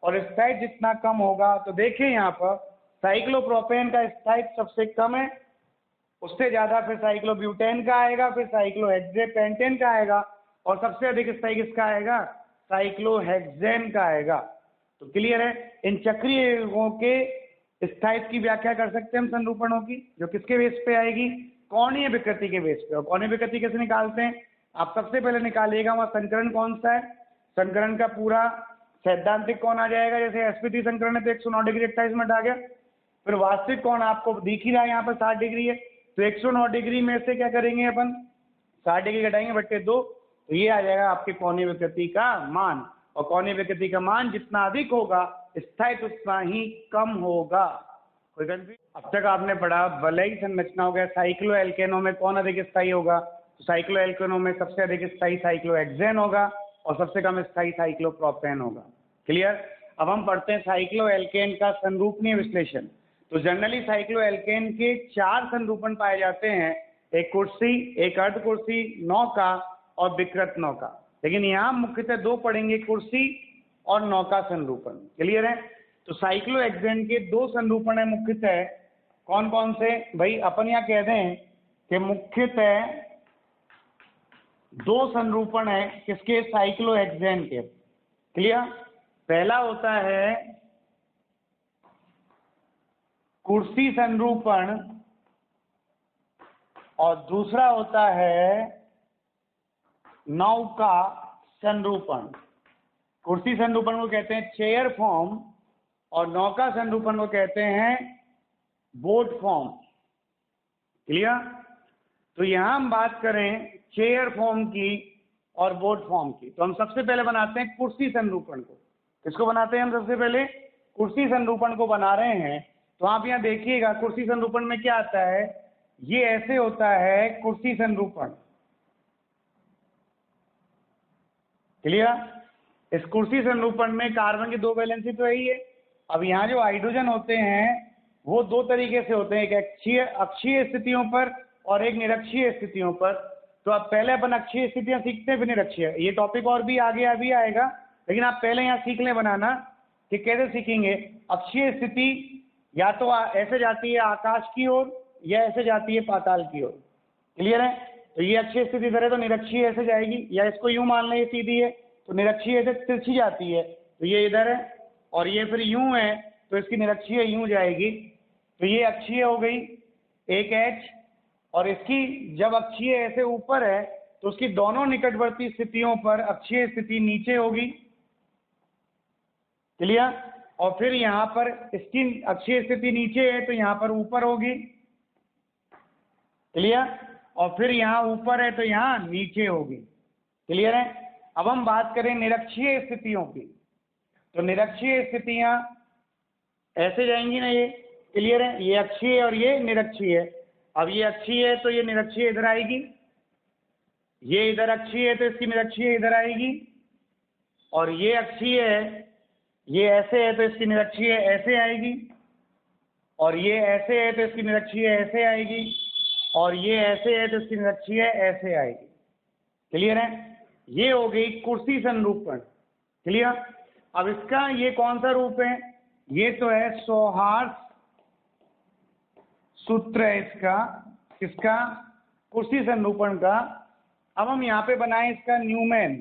और स्थायित्व जितना कम होगा, तो देखिए यहाँ पर साइक्लोप्रोपेन का स्थायित्व सबसे कम है, उससे ज्यादा फिर साइक्लोब्यूटेन का आएगा, फिर साइक्लोहेक्सेपेंटेन का आएगा, और सबसे अधिक स्थायी किसका आएगा, साइक्लोहेक्सेन का आएगा। तो क्लियर है। इन चक्रीय युग्मों के स्थायित्व की व्याख्या कर सकते हैं हम संरूपणों की, जो किसके बेस पे आएगी, कोणीय विकृति के बेस पे। और कोणीय विकृति कैसे निकालते हैं, आप सबसे पहले निकालिएगा वहाँ संकरण कौन सा है, संकरण का पूरा सैद्धांतिक कोण आ जाएगा। जैसे sp3 संकरण है तो 109 डिग्री 28 मिनट आ गया। फिर वास्तविक कोण आपको दिख ही रहा है यहाँ पर 60 डिग्री है, तो 109 डिग्री में से क्या करेंगे अपन, 60 डिग्री घटाएंगे बट्टे 2, तो ये आ जाएगा आपके कोणीय विकृति का मान। और कोणीय विकृति का मान जितना अधिक होगा स्थायित्व उतना ही कम होगा। कोई कंफ्यूजन? अब तक आपने पढ़ा वलयी संरचना हो गया, साइक्लो एल्केनों में कौन अधिक स्थायी होगा, तो साइक्लो एल्केनों में सबसे अधिक स्थायी साइक्लोहेक्सेन होगा, और सबसे कम स्थायी साइक्लोप्रोपेन होगा। क्लियर। अब हम पढ़ते हैं साइक्लो एल्केन का संरूपणीय विश्लेषण। तो जनरली साइक्लो एल्केन के 4 संरूपण पाए जाते हैं, एक कुर्सी, एक अर्ध कुर्सी, नौका और विकृत नौका। लेकिन यहाँ मुख्यतः 2 पढ़ेंगे, कुर्सी और नौका संरूपण। क्लियर है। तो साइक्लोहेक्सेन के 2 संरूपण है मुख्यतः, कौन कौन से भाई, अपन यहाँ कह दें कि मुख्यतः 2 संरूपण है किसके, साइक्लोहेक्सेन के। क्लियर। पहला होता है कुर्सी संरूपण, और दूसरा होता है नौका संरूपण। कुर्सी संरूपण को कहते हैं चेयर फॉर्म, और नौका संरूपण को कहते हैं बोट फॉर्म। क्लियर। तो यहां हम बात करें चेयर फॉर्म की और बोट फॉर्म की, तो हम सबसे पहले बनाते हैं कुर्सी संरूपण को। किसको बनाते हैं हम सबसे पहले, कुर्सी संरूपण को बना रहे हैं। तो आप यहाँ देखिएगा कुर्सी संरूपण में क्या आता है, ये ऐसे होता है कुर्सी संरूपण। क्लियर। इस कुर्सी संरूपण में कार्बन की 2 वैलेंसी तो यही है। अब यहाँ जो हाइड्रोजन होते हैं वो 2 तरीके से होते हैं, एक अक्षीय स्थितियों पर और एक निरक्षीय स्थितियों पर। तो अब पहले अपन अक्षीय स्थितियां सीखते हैं, फिर निरक्षीय। ये टॉपिक और भी आगे अभी आएगा, लेकिन आप पहले यहाँ सीख लें बनाना कि कैसे सीखेंगे। अक्षीय स्थिति या तो ऐसे जाती है आकाश की ओर, या ऐसे जाती है पाताल की ओर। क्लियर है। तो ये अक्षीय स्थिति इधर है, तो निरक्षीय ऐसे जाएगी, या इसको यूं मान लें ये सीधी है, तो निरक्षीय ऐसे तिरछी जाती है, तो ये इधर है। और ये फिर यूं है, तो इसकी निरक्षीय यूं जाएगी। तो ये अक्षीय हो गई एक H, और इसकी जब अक्षीय ऐसे ऊपर है तो उसकी दोनों निकटवर्ती स्थितियों पर अक्षीय स्थिति नीचे होगी। क्लियर। और फिर यहाँ पर इसकी अक्षीय स्थिति नीचे है तो यहाँ पर ऊपर होगी। क्लियर। और फिर यहाँ ऊपर है तो यहाँ नीचे होगी। क्लियर है। अब हम बात करें निरक्षीय स्थितियों की, तो निरक्षीय स्थितियां ऐसे जाएंगी ना, ये क्लियर है, ये अक्षीय और ये निरक्षीय है। अब ये अक्षीय है तो ये निरक्षीय इधर आएगी, ये इधर अक्षीय है तो इसकी निरक्षीय इधर आएगी, और ये अक्षीय है, ये ऐसे है तो इसकी निरक्षीय ऐसे आएगी, और ये ऐसे है तो इसकी निरक्षीय ऐसे आएगी, और ये ऐसे है तो इसकी निरक्षीय ऐसे आएगी। क्लियर है? ये हो गई कुर्सी संरूपण। क्लियर? अब इसका ये कौन सा रूप है? ये तो है सौहार्द सूत्र है इसका, किसका? कुर्सी संरूपण का। अब हम यहाँ पे बनाएं इसका न्यूमैन।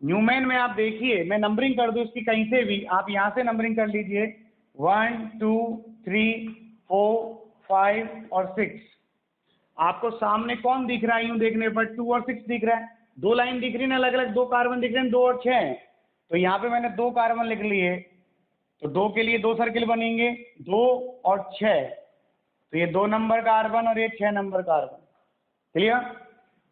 न्यूमैन में आप देखिए, मैं नंबरिंग कर दूं इसकी कहीं से भी, आप यहाँ से नंबरिंग कर लीजिए 1 2 3 4 5 और 6। आपको सामने कौन दिख रहा है? यूं देखने पर 2 और 6 दिख रहा है, दो लाइन दिख रही है ना, अलग अलग दो कार्बन दिख रहे हैं, 2 और 6 है। तो यहाँ पे मैंने 2 कार्बन लिख लिए, तो 2 के लिए 2 सर्किल बनेंगे, 2 और 6, तो ये 2 नंबर कार्बन और ये 6 नंबर कार्बन। क्लियर?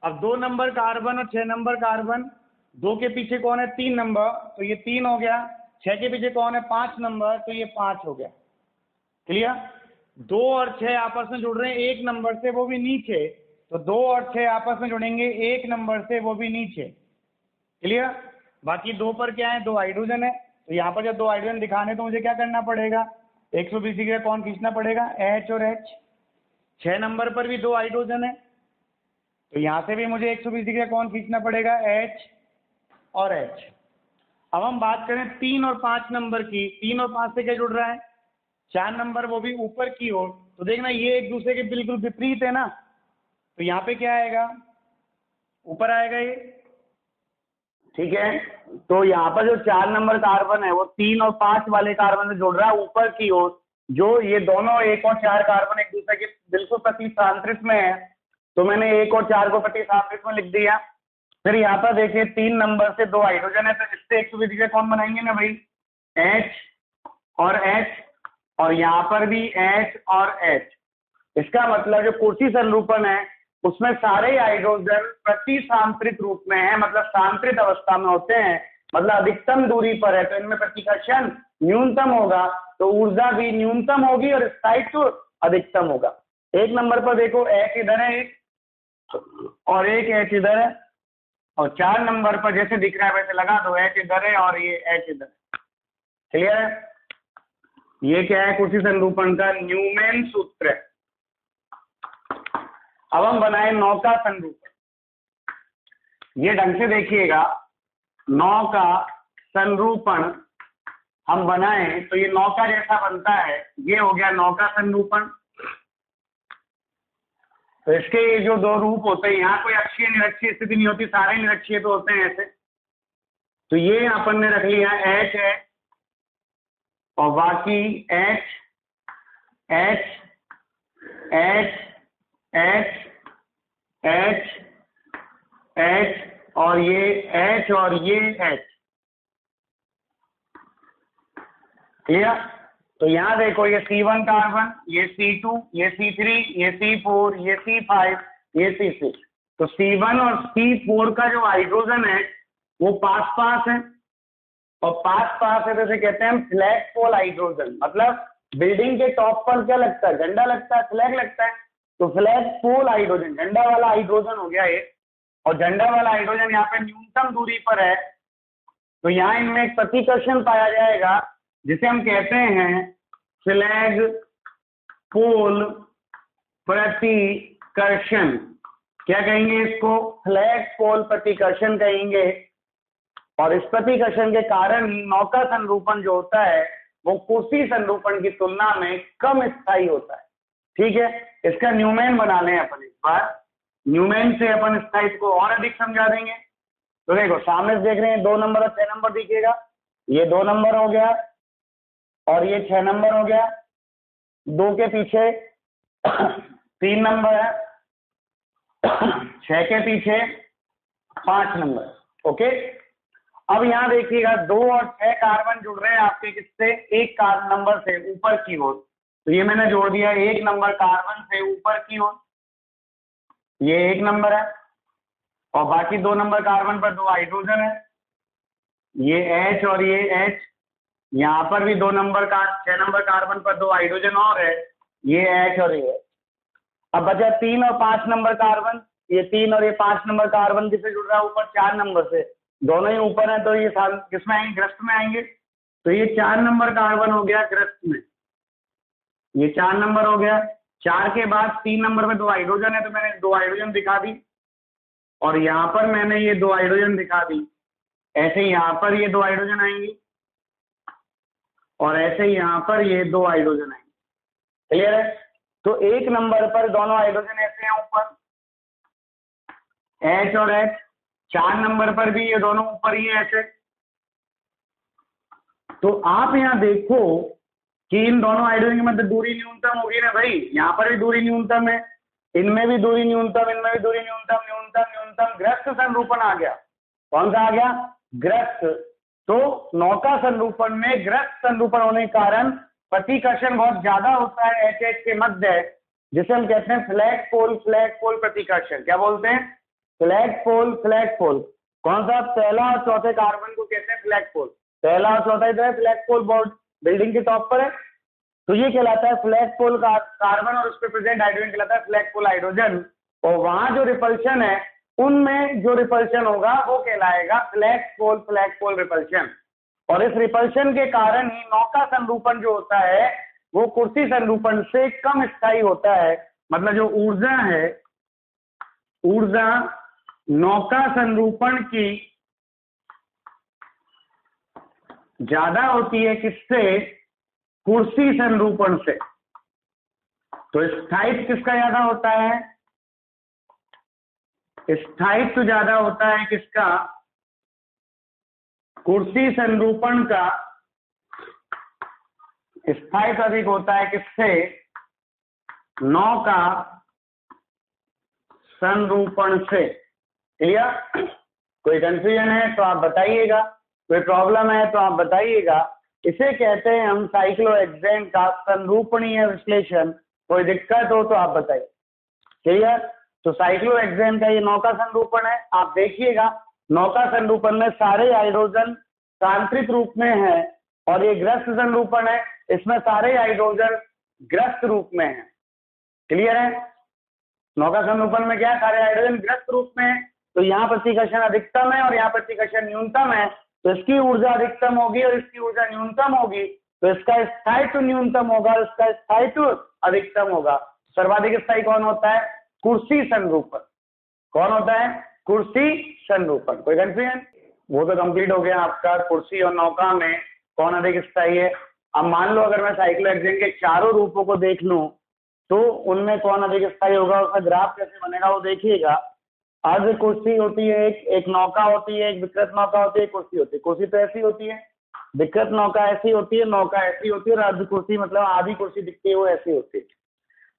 अब 2 नंबर कार्बन और 6 नंबर कार्बन, 2 के पीछे कौन है? 3 नंबर, तो ये 3 हो गया। 6 के पीछे कौन है? 5 नंबर, तो ये 5 हो गया। क्लियर? 2 और 6 आपस में जुड़ रहे हैं 1 नंबर से, वो भी नीचे, तो 2 और 6 आपस में जुड़ेंगे 1 नंबर से, वो भी नीचे। क्लियर? बाकी 2 पर क्या है? 2 हाइड्रोजन है, तो यहाँ पर जब 2 हाइड्रोजन दिखाने तो मुझे क्या करना पड़ेगा? 120 डिग्री कौन खींचना पड़ेगा? H और H। 6 नंबर पर भी 2 हाइड्रोजन है, तो यहाँ से भी मुझे 120 डिग्री कौन खींचना पड़ेगा? H और H। अब हम बात करें 3 और 5 नंबर की। 3 और 5 से क्या जुड़ रहा है? 4 नंबर, वो भी ऊपर की ओर। तो देखना ये एक दूसरे के बिल्कुल विपरीत है ना, तो यहाँ पे क्या आएगा? ऊपर आएगा ये। ठीक है, तो यहाँ पर जो 4 नंबर कार्बन है वो 3 और 5 वाले कार्बन से जुड़ रहा है ऊपर की ओर। जो ये दोनों 1 और 4 कार्बन एक दूसरे के बिल्कुल प्रतिस्थापित में है, तो मैंने 1 और 4 को प्रतिस्थापित में लिख दिया। फिर यहाँ पर देखिए 3 नंबर से 2 हाइड्रोजन है, तो इससे 120 डिग्री कौन बनाएंगे ना भाई? H और H, और यहाँ पर भी H और H। इसका मतलब जो कुर्सी संरूपण है उसमें सारे हाइड्रोजन प्रतिसांत्रित रूप में है, मतलब सांत्रित अवस्था में होते हैं, मतलब अधिकतम दूरी पर है, तो इनमें प्रतिकर्षण न्यूनतम होगा, तो ऊर्जा भी न्यूनतम होगी और स्थायित्व अधिकतम होगा। 1 नंबर पर देखो H इधर है एक, और एक H इधर है, और 4 नंबर पर जैसे दिख रहा है वैसे लगा दो, H इधर है और ये H इधर है। क्लियर है? ये क्या है? कुर्सी संरूपण का न्यूमैन सूत्र है। अब हम बनाए नौका संरूपण। ये ढंग से देखिएगा, नौका संरूपण हम बनाए तो ये नौका जैसा बनता है। ये हो गया नौका संरूपण। तो इसके ये जो 2 रूप होते हैं, यहाँ कोई अक्षीय निरक्षीय स्थिति नहीं होती, सारे निरक्षीय तो होते हैं ऐसे। तो ये अपन ने रख लिया H है, और बाकी H H H H H H और ये H और ये H। क्लियर? तो यहाँ देखो ये C1 कार्बन, ये C2, ये C3, ये C4, ये C5, ये C6। तो C1 और C4 का जो हाइड्रोजन है वो पास पास है, और पास पास है तो इसे कहते हैं फ्लैग पोल हाइड्रोजन। मतलब बिल्डिंग के टॉप पर क्या लगता है? झंडा लगता है, फ्लैग लगता है, तो फ्लैग पोल हाइड्रोजन, झंडा वाला हाइड्रोजन हो गया एक। और झंडा वाला हाइड्रोजन यहाँ पे न्यूनतम दूरी पर है, तो यहाँ इनमें एक प्रतिकर्षण पाया जाएगा जिसे हम कहते हैं फ्लैग पोल प्रतिकर्षण। क्या कहेंगे इसको? फ्लैग पोल प्रतिकर्षण कहेंगे। और इस प्रतिकर्षण के कारण ही नौका संरूपण जो होता है वो कुर्सी संरूपण की तुलना में कम स्थायी होता है। ठीक है, इसका न्यूमैन बना लें अपन इस बार। न्यूमैन से अपन स्थायित्व को और अधिक समझा देंगे। तो देखो सामने से देख रहे हैं 2 नंबर और 6 नंबर दिखेगा। ये 2 नंबर हो गया और ये 6 नंबर हो गया। 2 के पीछे 3 नंबर है, 6 के पीछे 5 नंबर। ओके, अब यहाँ देखिएगा 2 और 6 कार्बन जुड़ रहे हैं आपके किससे? 1 कार्बन नंबर से ऊपर की ओर। तो ये मैंने जोड़ दिया 1 नंबर कार्बन से ऊपर की ओर, ये 1 नंबर है, और बाकी 2 नंबर कार्बन पर 2 हाइड्रोजन है, ये H और ये H। यहाँ पर भी 2 नंबर का 6 नंबर कार्बन पर 2 हाइड्रोजन और है, ये H और ये। अब बचा 3 और 5 नंबर कार्बन, ये 3 और ये 5 नंबर कार्बन किससे जुड़ रहा है, ऊपर 4 नंबर से, दोनों ही ऊपर है, तो ये किस में आएंगे, ग्रस्त में आएंगे। तो ये 4 नंबर कार्बन हो गया ग्रस्त में, ये 4 नंबर हो गया। 4 के बाद 3 नंबर में 2 हाइड्रोजन है, तो मैंने 2 हाइड्रोजन दिखा दी, और यहाँ पर मैंने ये 2 हाइड्रोजन दिखा दी। ऐसे ही यहाँ पर ये 2 हाइड्रोजन आएंगी, और ऐसे ही यहाँ पर ये 2 हाइड्रोजन आएंगे। क्लियर है। तो 1 नंबर पर दोनों हाइड्रोजन ऐसे हैं ऊपर, H और H। 4 नंबर पर भी ये दोनों ऊपर ही है ऐसे। तो आप यहाँ देखो कि इन दोनों हाइड्रोजन के मध्य दूरी न्यूनतम होगी ना भाई, यहाँ पर भी दूरी न्यूनतम है, इनमें भी दूरी न्यूनतम, इनमें भी दूरी न्यूनतम, न्यूनतम न्यूनतम, ग्रस्त संरूपण आ गया। कौन सा आ गया, ग्रस्त। तो नौका संरूपण में ग्रस्त संरूपण होने के कारण प्रतिकर्षण बहुत ज्यादा होता है HH के मध्य, जिसे हम कहते हैं फ्लैग पोल प्रतिकर्षण। क्या बोलते हैं, फ्लैग पोल। कौन सा, पहला और चौथे कार्बन को कहते हैं फ्लैग पोल। पहला और चौथा इधर है, फ्लैग पोल बोर्ड बिल्डिंग के टॉप पर है, तो ये कहलाता है फ्लैग पोल का कार्बन, और उस पर प्रेजेंट हाइड्रोजन कहलाता है फ्लैग पोल हाइड्रोजन। और वहां जो रिपल्शन है, उनमें जो रिपल्शन होगा वो कहलाएगा फ्लैग पोल रिपल्शन। और इस रिपल्शन के कारण ही नौका संरूपण जो होता है वो कुर्सी संरूपण से कम स्थायी होता है। मतलब जो ऊर्जा है, ऊर्जा नौका संरूपण की ज्यादा होती है किससे, कुर्सी संरूपण से। तो स्थायित्व किसका ज्यादा होता है, स्थायित्व ज्यादा होता है किसका, कुर्सी संरूपण का स्थायित्व अधिक होता है किससे, नौका संरूपण से। क्लियर। कोई कंफ्यूजन है तो आप बताइएगा, कोई प्रॉब्लम है तो आप बताइएगा। इसे कहते हैं हम साइक्लोहेक्सेन का संरूपणीय विश्लेषण। कोई दिक्कत हो तो आप बताइए। क्लियर। तो साइक्लोहेक्सेन का ये नौका संरूपण है। आप देखिएगा नौका संरूपण में सारे हाइड्रोजन सांत्रित रूप में है, और ये ग्रस्त संरूपण है, इसमें सारे हाइड्रोजन ग्रस्त रूप में है। क्लियर है। नौका संरूपण में क्या है, सारे हाइड्रोजन ग्रस्त रूप में है, तो यहाँ प्रतिकर्षण अधिकतम है और यहाँ प्रतिकर्षण न्यूनतम है, तो इसकी ऊर्जा अधिकतम होगी और इसकी ऊर्जा न्यूनतम होगी, तो इसका स्थायित्व न्यूनतम होगा और इसका स्थायित्व अधिकतम होगा। सर्वाधिक स्थायी कौन होता है, कुर्सी संरूपण। कौन होता है, कुर्सी संरूपण। कोई कंफ्यूजन, वो तो कंप्लीट हो गया आपका कुर्सी और नौका में कौन अधिक स्थायी है। अब मान लो अगर मैं साइक्लोहेक्सेन के चारों रूपों को देख लूं तो उनमें कौन अधिक स्थायी होगा, उसका ग्राफ कैसे बनेगा वो देखिएगा। अर्ध कुर्सी होती है, एक नौका होती है, एक विकृत नौका होती है, कुर्सी होती है। कुर्सी तो ऐसी होती है, विकृत नौका ऐसी होती है, नौका ऐसी होती है, और अर्ध कुर्सी मतलब आधी कुर्सी दिखती है वो ऐसी होती है।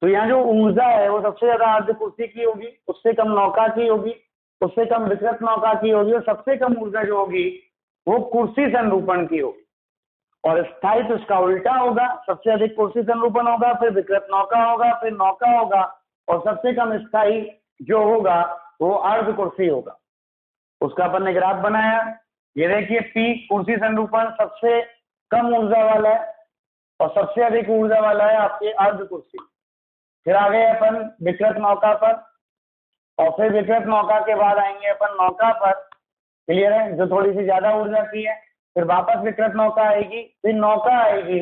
तो यहाँ जो ऊर्जा है वो सबसे ज्यादा अर्ध कुर्सी की होगी, उससे कम नौका की होगी, उससे कम विकृत नौका की होगी, और सबसे कम ऊर्जा जो होगी वो कुर्सी संरूपण की होगी। और स्थायित्व उसका उल्टा होगा, सबसे अधिक कुर्सी संरूपण होगा, फिर विकृत नौका होगा, फिर नौका होगा, और सबसे कम स्थायी जो होगा वो अर्ध कुर्सी होगा। उसका अपन ने ग्राफ बनाया। ये देखिए पी कुर्सी संरूपण सबसे कम ऊर्जा वाला है और सबसे अधिक ऊर्जा वाला है आपके अर्ध कुर्सी। फिर आ गए अपन विकृत नौका पर, और फिर विकृत नौका के बाद आएंगे अपन नौका पर। क्लियर है, जो थोड़ी सी ज्यादा ऊर्जा की है। फिर वापस विकृत नौका आएगी, फिर नौका आएगी,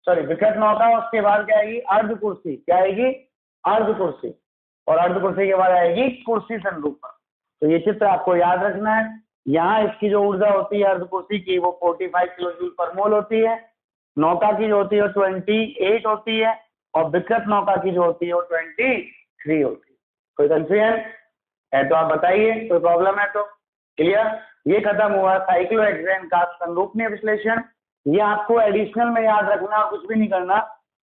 सॉरी विकृत नौका, उसके बाद क्या आएगी, अर्ध कुर्सी। क्या आएगी, अर्ध कुर्सी। और अर्ध कुर्सी के बाद आएगी कुर्सी संरूपण। तो ये चित्र आपको याद रखना है। यहाँ इसकी जो ऊर्जा होती है अर्ध कुर्सी की वो 45 किलो जूल पर मोल होती है, नौका की जो होती है 28 होती है, और विकृत नौका की जो होती है वो 23 होती है। कोई कंफ्यूजन है तो आप बताइए, कोई प्रॉब्लम है तो। क्लियर। ये खत्म हुआ साइक्लोहेक्सेन का संरूपणीय विश्लेषण। ये आपको एडिशनल में याद रखना और कुछ भी नहीं करना,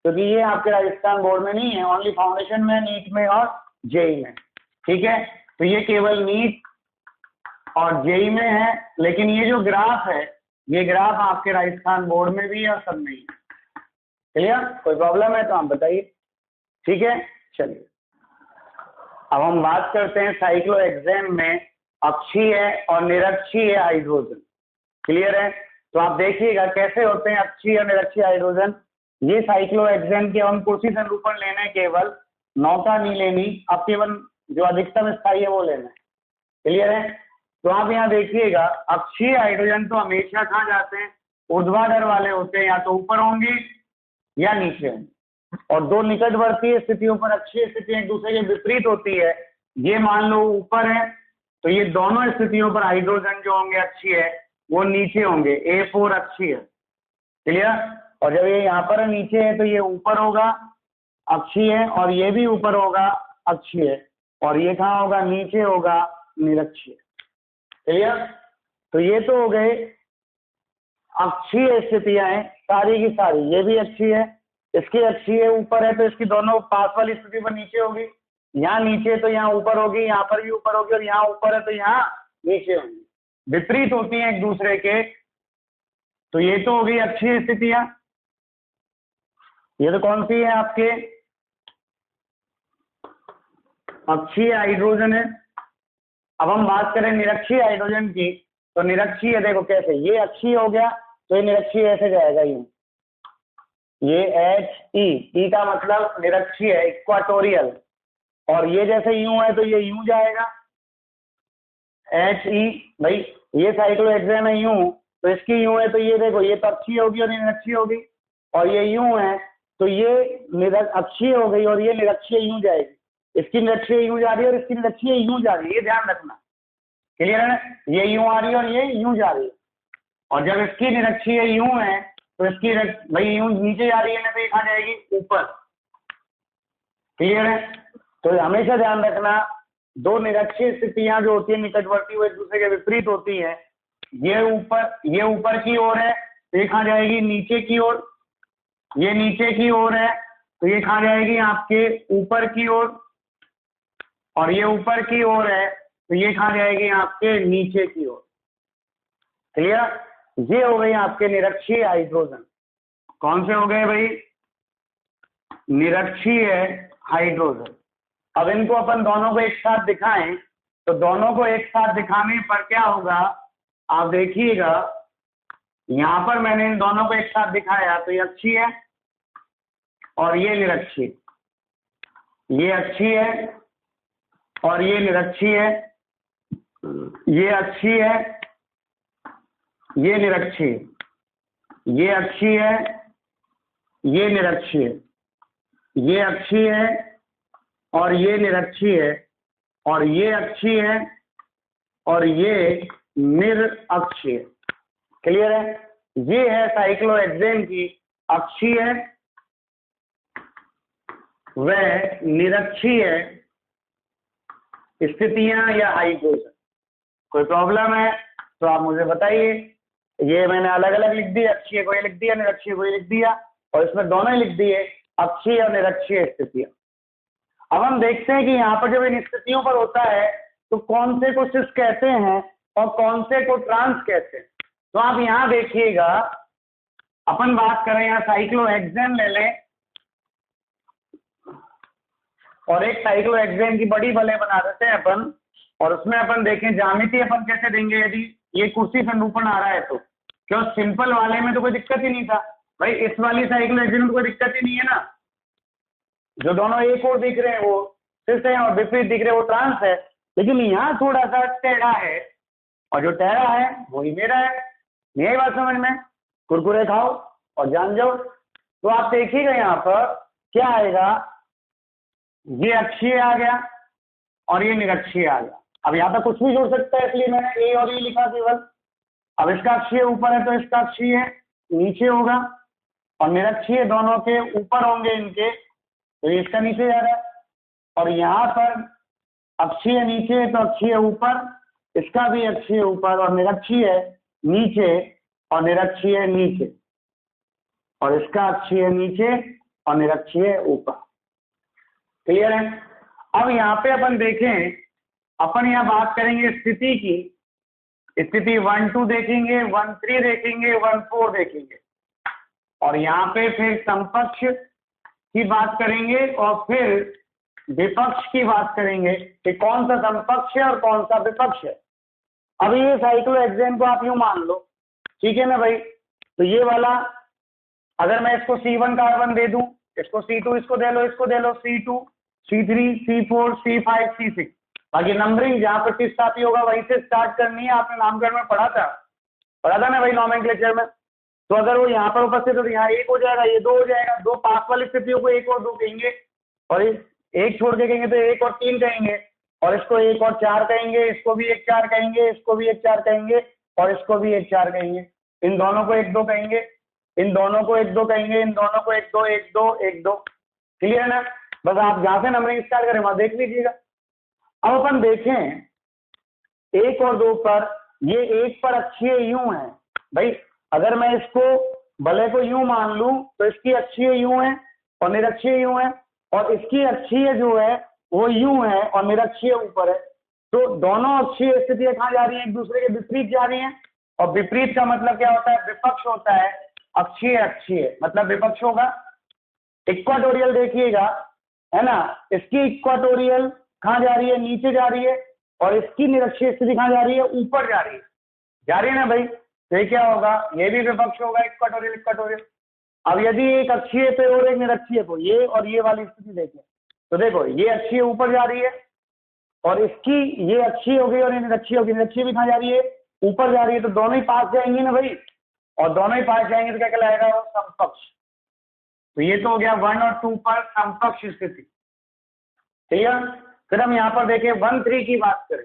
क्योंकि ये आपके राजस्थान बोर्ड में नहीं है, ओनली फाउंडेशन में, नीट में और जेई में। ठीक है, तो ये केवल नीट और जेई में है, लेकिन ये जो ग्राफ है ये ग्राफ आपके राजस्थान बोर्ड में भी है और सब में ही है। क्लियर। कोई प्रॉब्लम है तो आप बताइए। ठीक है, चलिए अब हम बात करते हैं साइक्लोहेक्सेन में अक्षीय और निरक्षीय हाइड्रोजन। क्लियर है। तो आप देखिएगा कैसे होते हैं अक्षीय और निरक्षीय हाइड्रोजन। ये साइक्लोहेक्सेन के हम कुर्सी संरूपण लेने, केवल नौका नहीं लेनी। अब केवल जो अधिकतम स्थायी है वो लेना है। क्लियर है? तो आप यहाँ देखिएगा, अक्षीय हाइड्रोजन तो हमेशा कहाँ जाते हैं, ऊर्ध्वाधर वाले होते हैं, या तो ऊपर होंगे या नीचे होंगे। और दो निकटवर्ती स्थितियों पर अक्षीय स्थितियां एक दूसरे के विपरीत होती है। ये मान लो ऊपर है, तो ये दोनों स्थितियों पर हाइड्रोजन जो होंगे अक्षीय है वो नीचे होंगे, A4 अक्षीय। क्लियर? और जब ये यहाँ पर नीचे है तो ये ऊपर होगा अक्षीय, और ये भी ऊपर होगा अक्षीय, और ये कहाँ होगा, नीचे होगा निरक्षीय। क्लियर? तो ये तो हो गए अक्षीय स्थितियां हैं सारी की सारी। ये भी अक्षीय है, इसकी अक्षीय ऊपर है तो इसकी दोनों पास वाली स्थिति पर नीचे होगी। यहाँ नीचे तो यहाँ ऊपर होगी, यहाँ पर भी ऊपर होगी, और यहाँ ऊपर है तो यहाँ नीचे होगी, विपरीत होती हैं एक दूसरे के। तो ये तो हो गई अक्षीय स्थितियां। ये तो कौन सी है आपके, अक्षीय हाइड्रोजन है। अब हम बात करें निरक्षीय हाइड्रोजन की, तो निरक्षीय देखो कैसे, ये अक्षीय हो गया तो ये निरक्षीय ऐसे जाएगा यूं, ये HE का मतलब निरक्षीय है, इक्वाटोरियल। और ये जैसे यूं है तो ये यूं जाएगा HE। भाई ये साइक्लोहेक्सेन है यूं, तो इसकी यूं है तो ये देखो, ये तो अक्षीय होगी और ये निरक्षीय होगी। और ये यूं है तो ये अक्षीय हो गई और ये निरक्षीय यूं जाएगी। इसकी निरक्षीय यूं जा रही है और इसकी निरक्षीय यूं जा रही है, ये ध्यान रखना। क्लियर है? ये यूं आ रही है और ये यूं जा रही है। और जब इसकी निरक्षीय यूं है तो इसकी भाई यूं नीचे जा रही है ना, तो ये कहाँ जाएगी, ऊपर। क्लियर है? तो हमेशा ध्यान रखना, दो निरक्षीय स्थितियां जो होती है निकटवर्ती वो एक दूसरे के विपरीत होती है। ये ऊपर की ओर है तो ये कहाँ जाएगी, नीचे की ओर। ये नीचे की ओर है तो ये कहाँ जाएगी, आपके ऊपर की ओर। और ये ऊपर की ओर है तो ये कहाँ जाएगी, आपके नीचे की ओर। क्लियर? ये हो गई आपके निरक्षीय हाइड्रोजन। कौन से हो गए भाई, निरक्षीय हाइड्रोजन। अब इनको अपन दोनों को एक साथ दिखाएं, तो दोनों को एक साथ दिखाने पर क्या होगा, आप देखिएगा, यहां पर मैंने इन दोनों को एक साथ दिखाया तो ये अक्षीय है और ये निरक्षीय, ये अक्षीय है और ये निरक्षीय है, ये अक्षीय है, ये निरक्षीय, ये अक्षीय है, ये निरक्षीय, ये अक्षीय है और ये निरक्षीय है, और ये अक्षीय है और ये निरक्षीय। क्लियर है? ये है साइक्लोहेक्सेन की अक्षीय व निरक्षीय स्थितियां या हाइड्रोजन। कोई प्रॉब्लम है तो आप मुझे बताइए। ये मैंने अलग अलग लिख दिया, अक्षीय को ये लिख दिया, निरक्षीय को ये लिख दिया, और इसमें दोनों ही लिख दिए अक्षीय और निरक्षीय स्थितियां। अब हम देखते हैं कि यहाँ पर जब इन स्थितियों पर होता है तो कौन से को सिस कहते हैं और कौन से को ट्रांस कहते हैं। तो आप यहाँ देखिएगा, अपन बात करें यहाँ साइक्लोहेक्सेन ले लें और एक साइक्लोहेक्सेन की बड़ी बले बना देते हैं अपन, और उसमें अपन देखें ज्यामिति अपन कैसे देंगे। यदि ये कुर्सी संरूपण आ रहा है तो क्यों, सिंपल वाले में तो कोई दिक्कत ही नहीं था भाई, इस वाली साइक्लोहेक्सेन में कोई दिक्कत ही नहीं है ना। जो दोनों एक और दिख रहे हैं वो सिस है और विपरीत दिख रहे हैं वो ट्रांस है। लेकिन यहाँ थोड़ा सा टेढ़ा है, और जो टेढ़ा है वही मेरा है। यही बात समझ में, कुरकुरे खाओ और जान जाओ। तो आप देखिएगा यहाँ पर क्या आएगा, ये अक्षीय आ गया और ये निरक्षीय आ गया। अब यहाँ पर कुछ भी जोड़ सकता है, इसलिए मैंने ए और ई लिखा केवल। अब इसका अक्षीय ऊपर है तो इसका अक्षीय नीचे होगा, और निरक्षीय दोनों के ऊपर होंगे इनके, तो ये इसका नीचे जा रहा है। और यहाँ पर अक्षीय नीचे है तो अक्षीय ऊपर, इसका भी अक्षीय ऊपर, और निरक्षीय नीचे और निरक्षीय नीचे, और इसका अक्षीय नीचे और निरक्षीय ऊपर। क्लियर है? अब यहाँ पे अपन देखें, अपन यहाँ बात करेंगे स्थिति की। स्थिति 1 2 देखेंगे, 1 3 देखेंगे, 1 4 देखेंगे, और यहाँ पे फिर समकक्ष की बात करेंगे और फिर विपक्ष की बात करेंगे कि कौन सा समकक्ष है और कौन सा विपक्ष है। अभी ये साइक्लोहेक्सेन को आप यूं मान लो, ठीक है ना भाई। तो ये वाला अगर मैं इसको C1 कार्बन दे दूं, इसको C2 इसको दे लो, इसको दे लो C2, C3, C4, C5, C6। बाकी नंबरिंग जहाँ प्रतिस्थापी होगा वहीं से स्टार्ट करनी है। आपने नामकरण में पढ़ा था ना भाई नोमेनक्लेचर में। तो अगर वो यहाँ पर उपस्थित है तो यहाँ 1 हो जाएगा, ये 2 हो जाएगा। 2 पास वाली स्थितियों को 1 और 2 कहेंगे, और 1 छोड़ के कहेंगे तो 1 और 3 कहेंगे, और इसको 1 और 4 कहेंगे, इसको भी 1 4 कहेंगे, इसको भी 1 4 कहेंगे, और इसको भी 1 4 कहेंगे। इन दोनों को 1 2 कहेंगे, इन दोनों को 1 2 कहेंगे, इन दोनों को 1 2 1 2 1 2। क्लियर है ना? बस आप जहाँ से नंबरिंग स्टार्ट करें वहां देख लीजिएगा। अब अपन देखें 1 और 2 पर, ये 1 पर अक्षीय यूं है भाई। अगर मैं इसको भले को यूं मान लूं तो इसकी अक्षीय यूं है और निरक्षीय यूं है, और इसकी अक्षीय जो है वो यूं है और निरक्षीय ऊपर है। तो दोनों अक्षीय स्थितियां कहाँ जा रही हैं? एक दूसरे के विपरीत जा रही हैं। और विपरीत का मतलब क्या होता है? विपक्ष होता है। अक्षीय अक्षीय मतलब विपक्ष होगा। इक्वाटोरियल देखिएगा, है ना, इसकी इक्वाटोरियल कहाँ जा रही है? नीचे जा रही है। और इसकी निरक्षीय स्थिति कहाँ जा रही है? ऊपर जा रही है ना भाई। तो ये क्या होगा? ये भी विपक्ष होगा, इक्वाटोरियल इक्वाटोरियल। अब यदि एक अक्षीय पे और एक निरक्षीय को, ये और ये वाली स्थिति देखें तो देखो ये अक्षीय ऊपर जा रही है, और इसकी ये अक्षीय हो गई और ये निरक्षीय होगी। निरक्षीय भी कहाँ जा रही है? ऊपर जा रही है। तो दोनों ही पास जाएंगे ना भाई, और दोनों ही पास जाएंगे तो क्या कहलाएगा? वो समकक्ष। तो ये तो हो गया 1 और 2 पर समकक्ष स्थिति। ठीक है। फिर हम यहाँ पर देखें 1 3 की बात करें।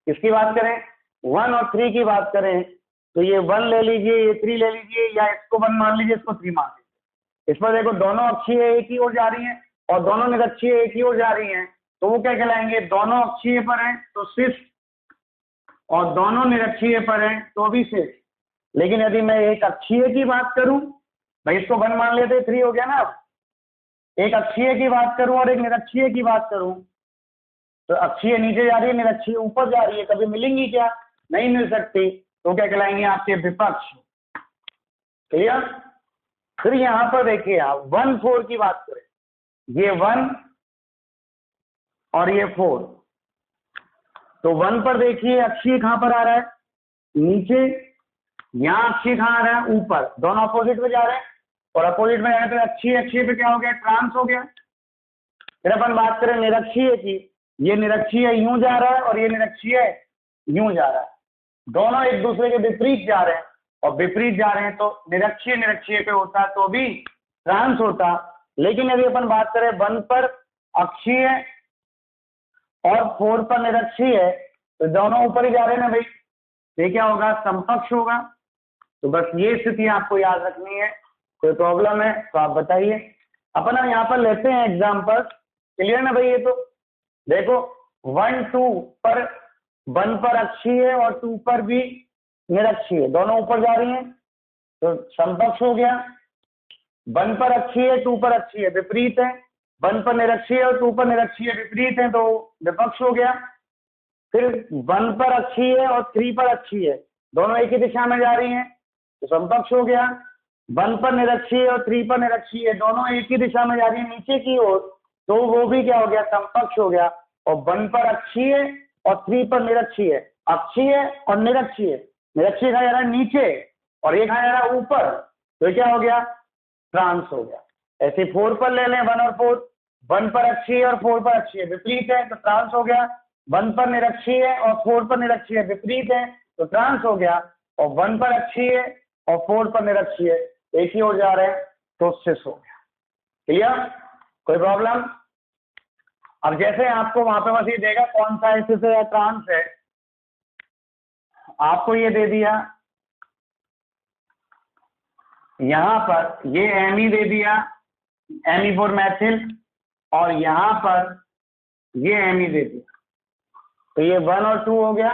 किसकी बात करें? 1 और 3 की बात करें तो ये 1 ले लीजिए, ये 3 ले लीजिए, या इसको 1 मान लीजिए, इसको 3 मान लीजिए। इस पर देखो दोनों अक्षीय एक ही ओर जा रही हैं और दोनों निरक्षीय एक ही ओर जा रही हैं। तो वो क्या कहलाएंगे? दोनों अक्षीय पर हैं तो सिस, और दोनों निरक्षीय पर हैं तो भी सिस। लेकिन यदि मैं एक अक्षीय की बात करूं भाई, इसको 1 मान लेते, 3 हो गया ना। अब एक अक्षीय की बात करूं और एक निरक्षीय की बात करूं तो अक्षीय नीचे जा रही है, निरक्षीय ऊपर जा रही है। कभी मिलेंगी क्या? नहीं मिल सकती। तो क्या कहलाएंगे? आपके विपक्ष। क्लियर? फिर यहां पर देखिए आप 1 4 की बात करें। ये 1 और ये 4। तो 1 पर देखिए अक्षीय कहां पर आ रहा है? नीचे। यहां अक्षीय कहां आ रहा है? ऊपर। दोनों अपोजिट में जा रहे हैं, और अपोजिट में जा रहे हैं तो अक्षीय अक्षीय पे क्या हो गया? ट्रांस हो गया। फिर अपन बात करें निरक्षीय की। ये निरक्षीय यूं जा रहा है और ये निरक्षीय यूं जा रहा है। दोनों एक दूसरे के विपरीत जा रहे हैं, और विपरीत जा रहे हैं तो निरक्षीय निरक्षीय पे होता तो भी ट्रांस होता। लेकिन यदि अपन बात करें 1 पर अक्षीय और 4 पर निरक्षीय है तो दोनों ऊपर ही जा रहे हैं ना भाई। ये क्या होगा? समकक्ष होगा। तो बस ये स्थिति आपको याद रखनी है। कोई प्रॉब्लम है तो आप बताइए। अपन हम यहाँ पर लेते हैं एग्जाम्पल। क्लियर ना भाई? ये तो देखो 1 2 पर 1 पर अक्षीय और 2 पर भी निरक्षीय, दोनों ऊपर जा रही हैं तो समकक्ष हो गया। 1 पर अक्षीय 2 पर अक्षीय विपरीत है। 1 पर निरक्षीय और 2 पर निरक्षीय विपरीत है तो विपक्ष हो गया। फिर 1 पर अक्षीय और 3 पर अक्षीय दोनों एक ही दिशा में जा रही हैं तो समकक्ष हो गया। 1 पर निरक्षीय और 3 पर निरक्षीय दोनों एक ही दिशा में जा रही है नीचे की ओर, तो वो भी क्या हो गया? समकक्ष हो गया। और 1 पर अक्षीय और 3 पर निरक्षीय, अक्षीय और निरक्षीय, निरक्षीय कहा जा रहा है नीचे और ये कहा जा रहा है ऊपर, तो क्या हो गया? ट्रांस हो गया। ऐसे 4 पर ले लें 1 और 4। 1 पर अक्षीय और 4 पर अक्षीय विपरीत है तो ट्रांस हो गया। 1 पर निरक्षीय और 4 पर निरक्षीय विपरीत है तो ट्रांस हो गया। और 1 पर अक्षीय और 4 पर निरक्षीय एक ही ओर जा रहे हैं तो सिस हो गया। क्लियर? कोई प्रॉब्लम? अब जैसे आपको वहां पे बस ये देगा कौन सा है, सिस है या ट्रांस है। आपको ये दे दिया यहां पर, ये एमी दे दिया, एमी फॉर मैथिल, और यहां पर ये एमी दे दिया। तो ये 1 और 2 हो गया।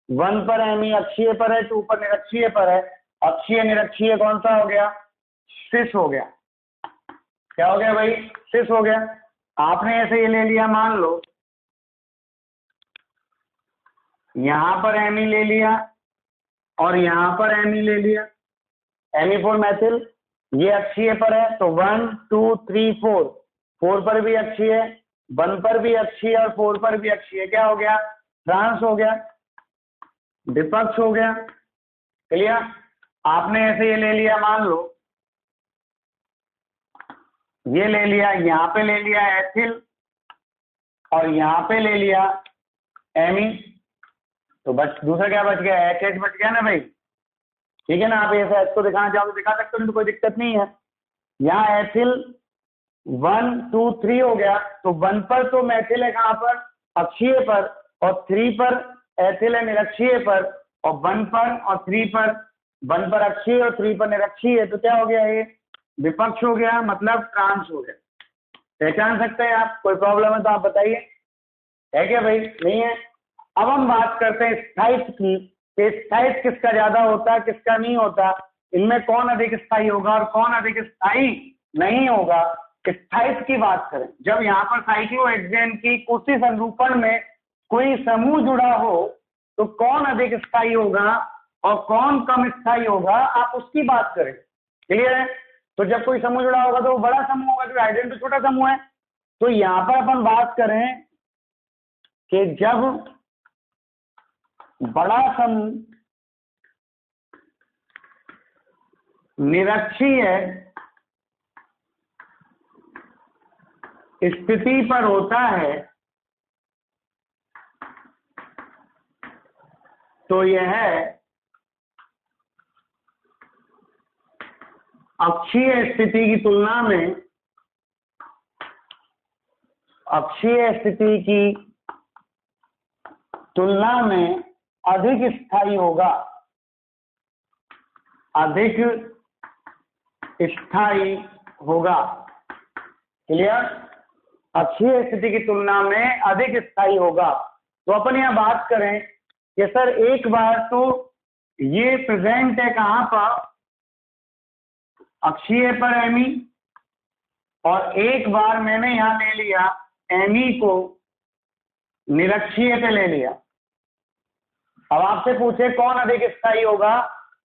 1 पर एमी अक्षीय पर है, 2 पर निरक्षीय पर है। अक्षीय निरक्षीय कौन सा हो गया? सिस हो गया। क्या हो गया भाई? सिस हो गया। आपने ऐसे ये ले लिया, मान लो यहां पर एमी ले लिया और यहां पर एमी ले लिया, एमी फॉर मैथिल। ये अक्षीय पर है तो 1 2 3 4, 4 पर भी अक्षीय, 1 पर भी अक्षीय और 4 पर भी अक्षीय। क्या हो गया? ट्रांस हो गया, विपक्ष हो गया। क्लियर? आपने ऐसे ये ले लिया, मान लो ये ले लिया, यहाँ पे ले लिया एथिल और यहाँ पे ले लिया एमी, तो बच दूसरा क्या बच गया, एच एच बच गया ना भाई। ठीक है ना, आप ऐसा इसको दिखाना चाहो तो दिखा सकते हो, नहीं तो कोई दिक्कत नहीं है। यहाँ एथिल 1 2 3 हो गया, तो 1 पर तो मेथिल है कहाँ पर, अक्षीय पर, और 3 पर एथिल है निरक्षीय पर, और 1 पर और 3 पर, 1 पर अक्षीय और 3 पर निरक्षीय, तो क्या हो गया, ये विपक्ष हो गया, मतलब ट्रांस हो गया। पहचान सकते हैं आप, कोई प्रॉब्लम है तो आप बताइए, है क्या भाई, नहीं है। अब हम बात करते हैं स्थायित्व की, कि स्थायित्व किसका ज्यादा होता है किसका नहीं होता, इनमें कौन अधिक स्थायी होगा और कौन अधिक स्थायी नहीं होगा। स्थायित्व की बात करें, जब यहाँ पर साइक्लोहेक्सेन की कुशी संरूपण में कोई समूह जुड़ा हो तो कौन अधिक स्थायी होगा और कौन कम स्थायी होगा, आप उसकी बात करें। क्लियर है, तो जब कोई समूह जुड़ा होगा तो वो बड़ा समूह होगा, जो हाइड्रोजन तो छोटा समूह है। तो यहाँ पर अपन बात करें कि जब बड़ा समूह निरक्षीय स्थिति पर होता है तो यह अक्षीय स्थिति की तुलना में, अक्षीय स्थिति की तुलना में अधिक स्थायी होगा, अधिक स्थायी होगा। क्लियर, अक्षीय स्थिति की तुलना में अधिक स्थायी होगा। तो अपन यहां बात करें कि सर एक बार तो ये प्रेजेंट है कहां पर, अक्षीय पर एमी, और एक बार मैंने यहां ले लिया एमी को निरक्षीय पे ले लिया। अब आपसे पूछे कौन अधिक स्थायी होगा,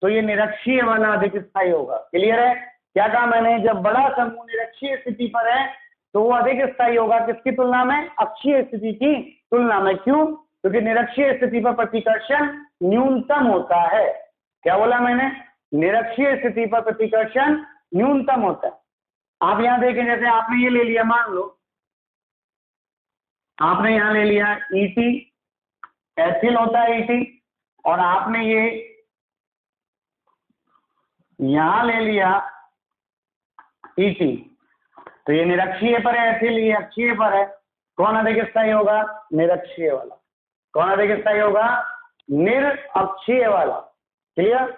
तो ये निरक्षीय वाला अधिक स्थायी होगा। क्लियर है, क्या कहा मैंने, जब बड़ा समूह निरक्षीय स्थिति पर है तो वो अधिक स्थायी होगा किसकी तुलना में, अक्षीय स्थिति की तुलना में। क्यों, क्योंकि निरक्षीय स्थिति पर प्रतिकर्षण न्यूनतम होता है। क्या बोला मैंने, निरक्षीय स्थिति पर प्रतिकर्षण न्यूनतम होता है। आप यहां देखें, जैसे आपने ये ले लिया, मान लो आपने यहां ले लिया ईटी, एथिल होता है ईटी, और आपने ये यहां ले लिया ईटी, तो ये निरक्षीय पर है एथिल, ये अक्षीय पर है, कौन अधिक स्थायी होगा, निरक्षीय वाला। कौन अधिक स्थायी होगा, निरक्षीय वाला। क्लियर,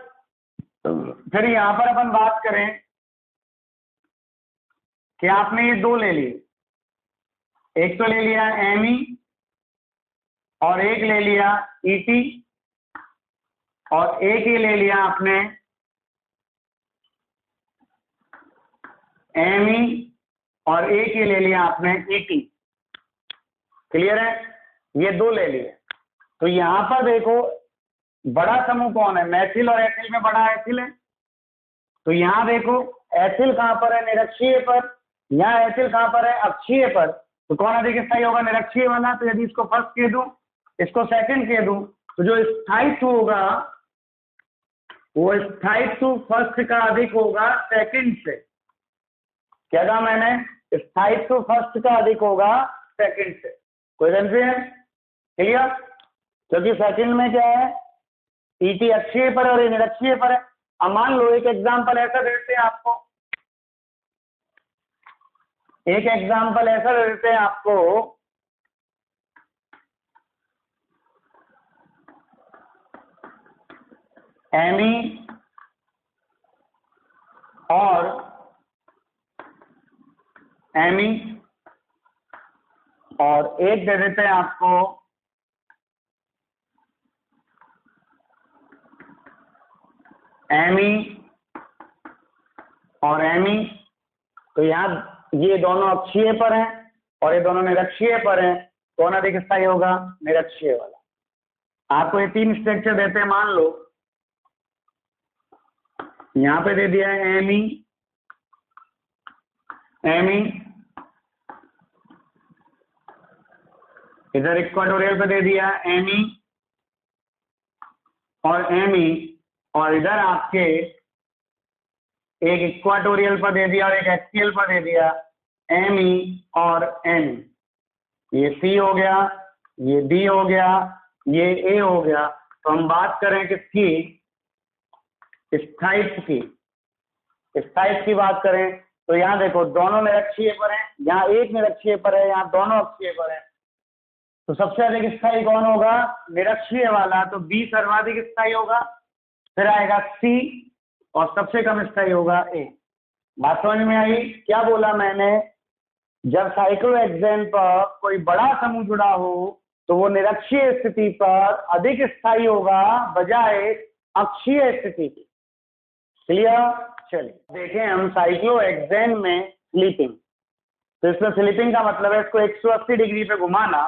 फिर यहां पर अपन बात करें कि आपने ये दो ले लिए, एक तो ले लिया एमी और एक ले लिया ईटी, और एक ही ले लिया आपने एमी और एक ही ले लिया आपने ईटी। क्लियर है, ये दो ले लिए। तो यहां पर देखो बड़ा समूह कौन है, मैथिल और एथिल में बड़ा एथिल है। तो यहां देखो एथिल कहां पर है, निरक्षीय पर, यहाँ एथिल कहां पर है, अक्षीय पर। तो कौन अधिक स्थायी होगा, निरक्षीय वाला। तो यदि इसको फर्स्ट कह दूं, इसको सेकंड कह दूं, तो जो स्थायित्व होगा वो स्थायित्व फर्स्ट का अधिक होगा सेकंड से। क्या कहा मैंने, स्थायित्व फर्स्ट का अधिक होगा सेकंड से। कोई कंफ्यूजन, क्लियर, क्योंकि सेकंड में क्या है, ईटी अक्षीय पर और ये निरक्षीय पर है। अब मान लो एक एग्जांपल ऐसा देते हैं आपको, एक एग्जांपल ऐसा देते हैं आपको, एमी और एमी, और एक दे देते हैं आपको एमी और एमी। तो यहाँ ये दोनों अक्षीय पर हैं और ये दोनों निरक्षीय पर हैं, कौन अधिक स्थायी होगा, निरक्षीय वाला। आपको ये तीन स्ट्रक्चर देते हैं, मान लो यहाँ पे दे दिया है एमी, एमी, इधर इक्वाटोरियल पे दे दिया एमी और एमी, और इधर आपके एक इक्वाटोरियल पर दे दिया और एक एक्सियल पर दे दिया एमी और एमी। ये सी हो गया, ये डी हो गया, ये ए हो गया। तो हम बात करें किसकी, स्थायित्व की, स्थायित्व की बात करें तो यहाँ देखो दोनों निरक्षीय पर हैं, यहाँ एक निरक्षीय पर है, यहाँ दोनों अक्षीय पर है। तो सबसे अधिक स्थायी कौन होगा, निरक्षीय वाला, तो बी सर्वाधिक स्थायी होगा, फिर आएगा सी और सबसे कम स्थायी होगा ए। बात समझ में आई? क्या बोला मैंने, जब साइक्लोहेक्सेन पर कोई बड़ा समूह जुड़ा हो तो वो निरक्षीय स्थिति पर अधिक स्थायी होगा बजाय अक्षीय स्थिति की। क्लियर? चलिए देखें हम साइक्लोहेक्सेन में स्लीपिंग। तो इसमें स्लीपिंग का मतलब है इसको 180 डिग्री पे घुमाना।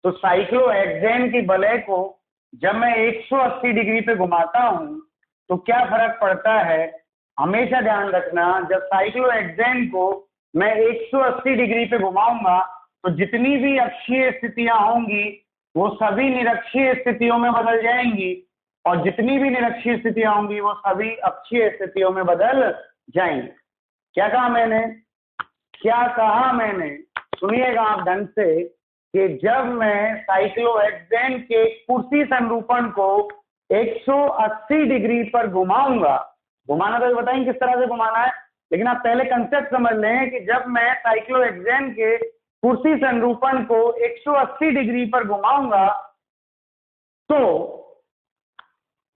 तो साइक्लोहेक्सेन की वलय को जब मैं 180 डिग्री पे घुमाता हूं तो क्या फर्क पड़ता है, हमेशा ध्यान रखना, जब साइक्लोहेक्सेन को मैं 180 डिग्री पे घुमाऊंगा तो जितनी भी अक्षीय स्थितियां होंगी वो सभी निरक्षीय स्थितियों में बदल जाएंगी और जितनी भी निरक्षीय स्थितियां होंगी वो सभी अक्षीय स्थितियों में बदल जाएंगी। क्या कहा मैंने, क्या कहा मैंने, सुनिएगा आप ढंग से, कि जब मैं साइक्लोहेक्सेन के कुर्सी संरूपण को 180 डिग्री पर घुमाऊंगा, घुमाना तो बताएंगे किस तरह से घुमाना है, लेकिन आप पहले कंसेप्ट समझ लें कि जब मैं साइक्लोहेक्सेन के कुर्सी संरूपण को 180 डिग्री पर घुमाऊंगा तो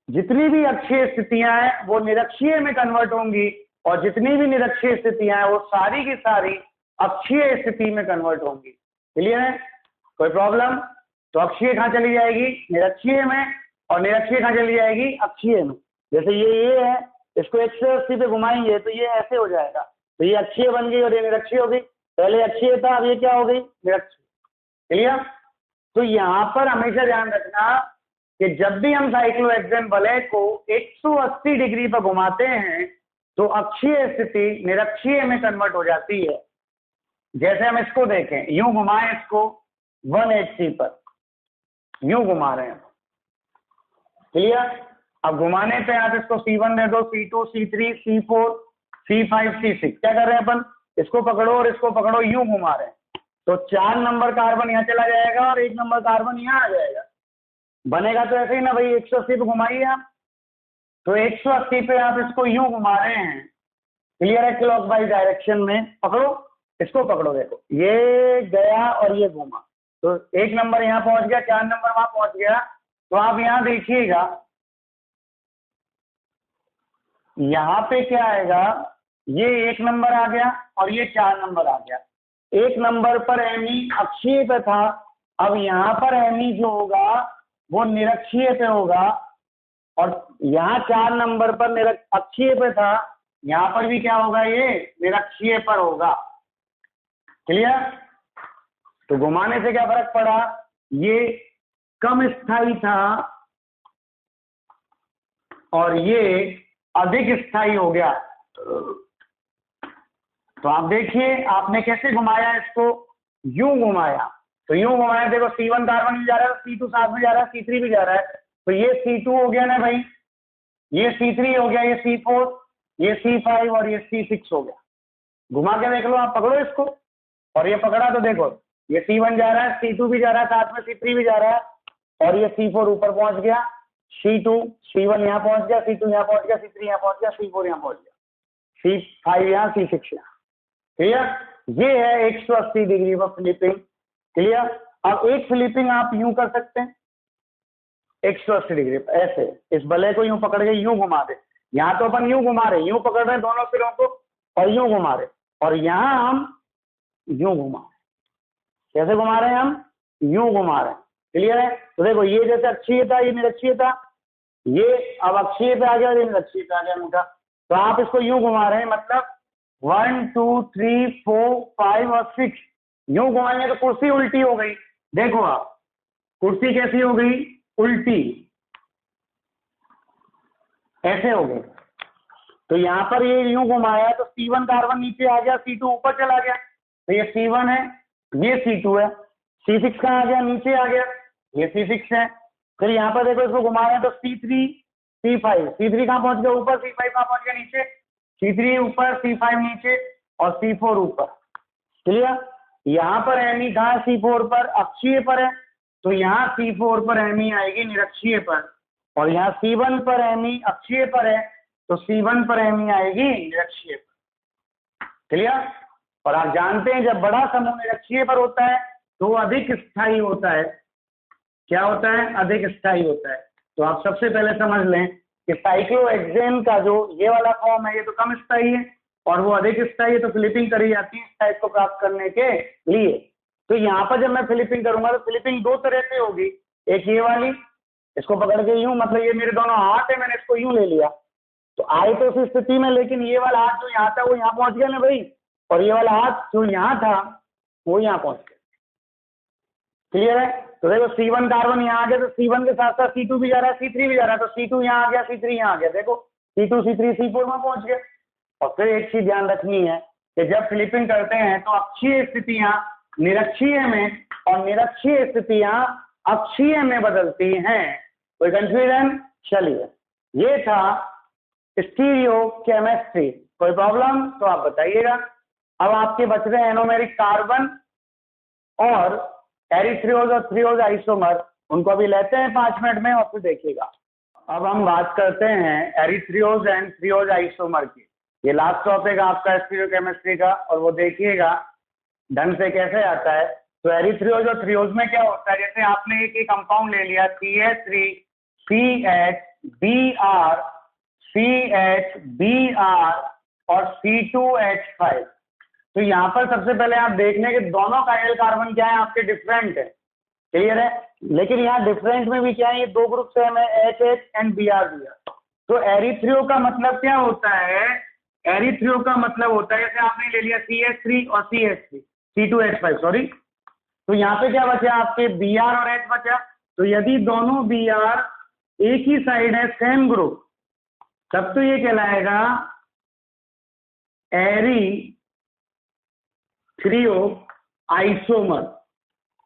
जितनी भी अक्षीय स्थितियां हैं वो निरक्षीय में कन्वर्ट होंगी और जितनी भी निरक्षीय स्थितियां हैं वो सारी की सारी अक्षीय स्थिति में कन्वर्ट होंगी। क्लियर है? कोई प्रॉब्लम? तो अक्षीय कहां चली जाएगी, निरक्षीय में, और निरक्षीय कहां चली जाएगी, अक्षीय में। जैसे ये है, इसको 180 पे घुमाएंगे तो ये ऐसे हो जाएगा, तो ये अक्षीय बन गई और ये निरक्षीय हो गई। पहले अक्षीय था, अब ये क्या हो गई, निरक्षीय। क्लियर? तो यहां पर हमेशा ध्यान रखना कि जब भी हम साइक्लोहेक्सेन वलय को 180 डिग्री पर घुमाते हैं तो अक्षीय स्थिति निरक्षीय में कन्वर्ट हो जाती है। जैसे हम इसको देखें, यूं घुमाएं इसको 180 पर, यूं घुमा रहे हैं। क्लियर? अब घुमाने पे आप इसको C1 दे दो, C2, C3, C4, C5, C6। क्या कर रहे हैं अपन, इसको पकड़ो और इसको पकड़ो, यूं घुमा रहे हैं। तो 4 नंबर कार्बन यहाँ चला जाएगा और 1 नंबर कार्बन यहाँ आ जाएगा। बनेगा तो ऐसे ही ना भाई, 180 पे घुमाइए आप, तो 180 पे आप इसको यूं घुमा रहे हैं। क्लियर है? क्लॉकवाइज डायरेक्शन में पकड़ो, इसको पकड़ो, देखो ये गया और ये घूमा, तो 1 नंबर यहाँ पहुंच गया, 4 नंबर वहां पहुंच गया। तो आप यहाँ देखिएगा, यहाँ पे क्या आएगा, ये 1 नंबर आ गया और ये 4 नंबर आ गया। 1 नंबर पर एमी अक्षीय पे था, अब यहाँ पर एमी जो होगा वो निरक्षीय पे होगा, और यहाँ 4 नंबर पर अक्षीय पे था, यहाँ पर भी क्या होगा, ये निरक्षीय पर होगा। क्लियर? तो घुमाने से क्या फर्क पड़ा, ये कम स्थायी था और ये अधिक स्थायी हो गया। तो आप देखिए आपने कैसे घुमाया इसको, यूं घुमाया, तो यूं घुमाया, देखो C1 कार्बन भी जा रहा है, C2 साथ में जा रहा है, C3 भी जा रहा है, तो ये C2 हो गया ना भाई, ये C3 हो गया, ये C4, ये C5 और ये C6 हो गया। घुमा के देख लो आप, पकड़ो इसको, और ये पकड़ा तो देखो ये C1 जा रहा है, C2 भी जा रहा है, साथ में C3 भी जा रहा है, और ये C4 ऊपर पहुंच गया, C1 यहाँ पहुंच गया, C2 यहाँ पहुंच गया, C3 यहाँ पहुंच गया, C4 यहाँ पहुंच गया, C5 यहाँ, C6 यहाँ। क्लियर? ये है 180 डिग्री पर फ्लिपिंग। क्लियर? अब एक फ्लिपिंग आप यूं कर सकते हैं 180 डिग्री पर, ऐसे इस बल्ले को यूं पकड़ के यूं घुमा दे। यहाँ तो अपन यूं घुमा रहे, यूं पकड़ रहे हैं दोनों सिरों को और यूं घुमा रहे, और यहाँ हम यूं घुमा, कैसे घुमा रहे हैं हम, यूं घुमा रहे हैं। क्लियर है? तो देखो ये जैसे अक्षीय था, ये निरक्षीय था, ये अब अक्षीय पे आ गया, ये निरक्षीय पे आ गया मुद्दा। तो आप इसको यूं घुमा रहे हैं, मतलब 1 2 3 4 5 और 6 यूं घुमाएंगे तो कुर्सी उल्टी हो गई। देखो आप कुर्सी कैसी हो गई, उल्टी, ऐसे हो गई। तो यहाँ पर ये यूं घुमाया तो C1 कार्बन नीचे आ गया, C2 ऊपर चला गया, तो ये C1 है, ये C2 है, C6 कहाँ आ गया, नीचे आ गया, ये C6 है। फिर यहाँ पर देखो इसको घुमाया तो C3 C5, C3 कहाँ पहुंच गया ऊपर, C5 कहाँ पहुंच गया नीचे, C3 ऊपर, C5 नीचे और C4 ऊपर। क्लियर? यहाँ पर एमी कहाँ है, C4 पर, अक्षीय पर है, तो यहाँ C4 पर एमी आएगी निरक्षीय पर, और यहाँ C1 पर एमी अक्षीय पर है, तो C1 पर एमी आएगी निरक्षीय पर। क्लियर? और आप जानते हैं जब बड़ा समूह निरक्षीय पर होता है तो वो अधिक स्थायी होता है। क्या होता है? अधिक स्थायी होता है। तो आप सबसे पहले समझ लें कि साइक्लोहेक्सेन का जो ये वाला फॉर्म है ये तो कम स्थायी है और वो अधिक स्थायी है, तो फिलिपिंग करी जाती है इस टाइप को प्राप्त करने के लिए। तो यहाँ पर जब मैं फिलिपिंग करूंगा तो फिलिपिंग दो तरह से होगी, एक ये वाली, इसको पकड़ के यूं, मतलब ये मेरे दोनों हाथ है, मैंने इसको यूं ले लिया तो आए तो उस स्थिति में, लेकिन ये वाला हाथ जो यहाँ था वो यहाँ पहुंच गया ना भाई, और ये वाला हाथ जो यहाँ था वो यहाँ पहुंच गया। क्लियर है? तो देखो C1 कार्बन यहाँ आ गया, तो C1 के साथ साथ C2 भी जा रहा है, C3 भी जा रहा है, तो C2 यहाँ आ गया, C3 यहाँ आ गया, देखो C2 C3 C4 में पहुंच गए। और फिर एक चीज ध्यान रखनी है कि जब फिलिपिंग करते हैं तो अक्षीय स्थितियां निरक्षीय में और निरक्षीय स्थितियां अक्षीय में बदलती हैं। कोई कंफ्यूजन? चलिए, ये था स्टीरियोकेमिस्ट्री। कोई प्रॉब्लम तो आप बताइएगा। अब आपके बच रहे हैं एनोमेरिक कार्बन और एरिथ्रियोज और थ्रियोज आइसोमर, उनको अभी लेते हैं 5 मिनट में और फिर देखिएगा। अब हम बात करते हैं एरिथ्रियोज एंड थ्रियोज आइसोमर की। ये लास्ट टॉपिक आपका स्टीरियोकेमिस्ट्री का, और वो देखिएगा ढंग से कैसे आता है। तो एरिथ्रियोज और थ्रियोज में क्या होता है, जैसे आपने एक कंपाउंड ले लिया CH3 CH Br CH Br और C2H5, तो यहाँ पर सबसे पहले आप देख लें कि दोनों कायरल कार्बन क्या है आपके, डिफरेंट है। क्लियर है? लेकिन यहाँ डिफरेंट में भी क्या है, ये दो ग्रुप सेम है, HH एंड Br। तो एरिथ्रियो का मतलब क्या होता है? एरिथ्रियो का मतलब होता है जैसे आपने ले लिया CH3 और CH3 C2H5 सॉरी, तो यहाँ पे क्या बचा आपके Br और H बचा। तो यदि दोनों Br एक ही साइड है, सेम ग्रुप, तब तो ये कहलाएगा एरिथ्रियो आइसोमर।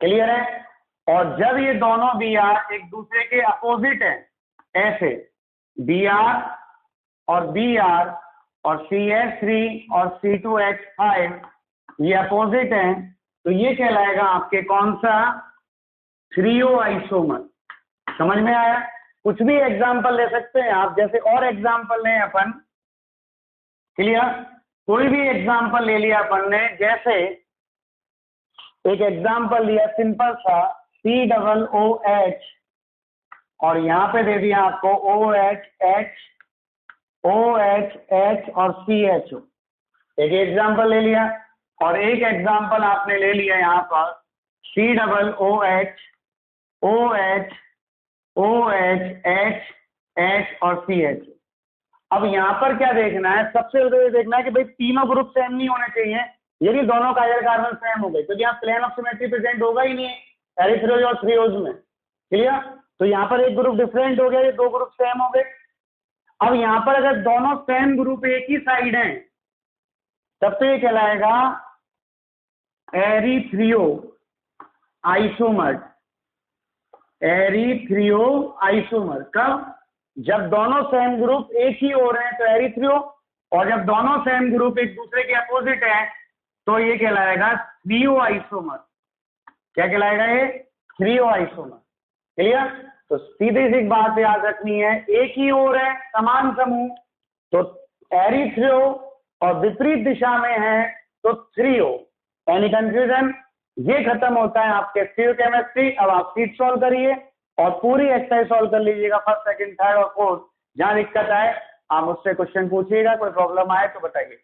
क्लियर है? और जब ये दोनों Br एक दूसरे के अपोजिट है, ऐसे Br और Br और CH3 और C2H5 ये अपोजिट हैं, तो ये कहलाएगा आपके कौन सा? Threo isomer. समझ में आया? कुछ भी एग्जाम्पल ले सकते हैं आप, जैसे और एग्जाम्पल लें अपन। क्लियर? कोई भी एग्जाम्पल ले लिया अपन ने, जैसे एक एग्जाम्पल लिया सिंपल सा COOH और यहाँ पे दे दिया आपको OH H OH H और CHO। एक एग्जाम्पल ले लिया, और एक एग्जाम्पल आपने ले लिया यहाँ पर COOH OH OH H H और CH। अब यहाँ पर क्या देखना है, सबसे पहले देखना है कि भाई तीनों ग्रुप सेम नहीं होने चाहिए यदि दोनों कायरल कार्बन सेम हो गए, क्योंकि यहाँ प्लेन ऑफ सिमेट्री प्रेजेंट होगा ही नहीं एरिथ्रियोज और थ्रियोज में। क्लियर? तो यहाँ पर एक ग्रुप डिफरेंट हो गया, ये दो ग्रुप सेम हो गए। अब यहाँ पर अगर दोनों सेम ग्रुप एक ही साइड हैं, तब तो ये कहलाएगा एरिथ्रियो आइसोमर। एरिथ्रियो आइसोमर कब? जब दोनों सेम ग्रुप एक ही हो रहे हैं तो एरिथ्रियो, और जब दोनों सेम ग्रुप एक दूसरे के अपोजिट है तो ये कहलाएगा थ्रियो आइसोमर। क्या कहलाएगा ये? Threo isomer. क्लियर? तो सीधी सी बात याद रखनी है, एक ही ओर है समान समूह तो एरिथ्रियो, और विपरीत दिशा में है तो थ्रियो। Any confusion? ये खत्म होता है आपके स्टीरियोकेमिस्ट्री। अब आप शीट सॉल्व करिए और पूरी एक्सरसाइज सॉल्व कर लीजिएगा, फर्स्ट सेकंड थर्ड और फोर्थ। जहां दिक्कत आए आप मुझसे क्वेश्चन पूछिएगा, कोई प्रॉब्लम आए तो बताइए।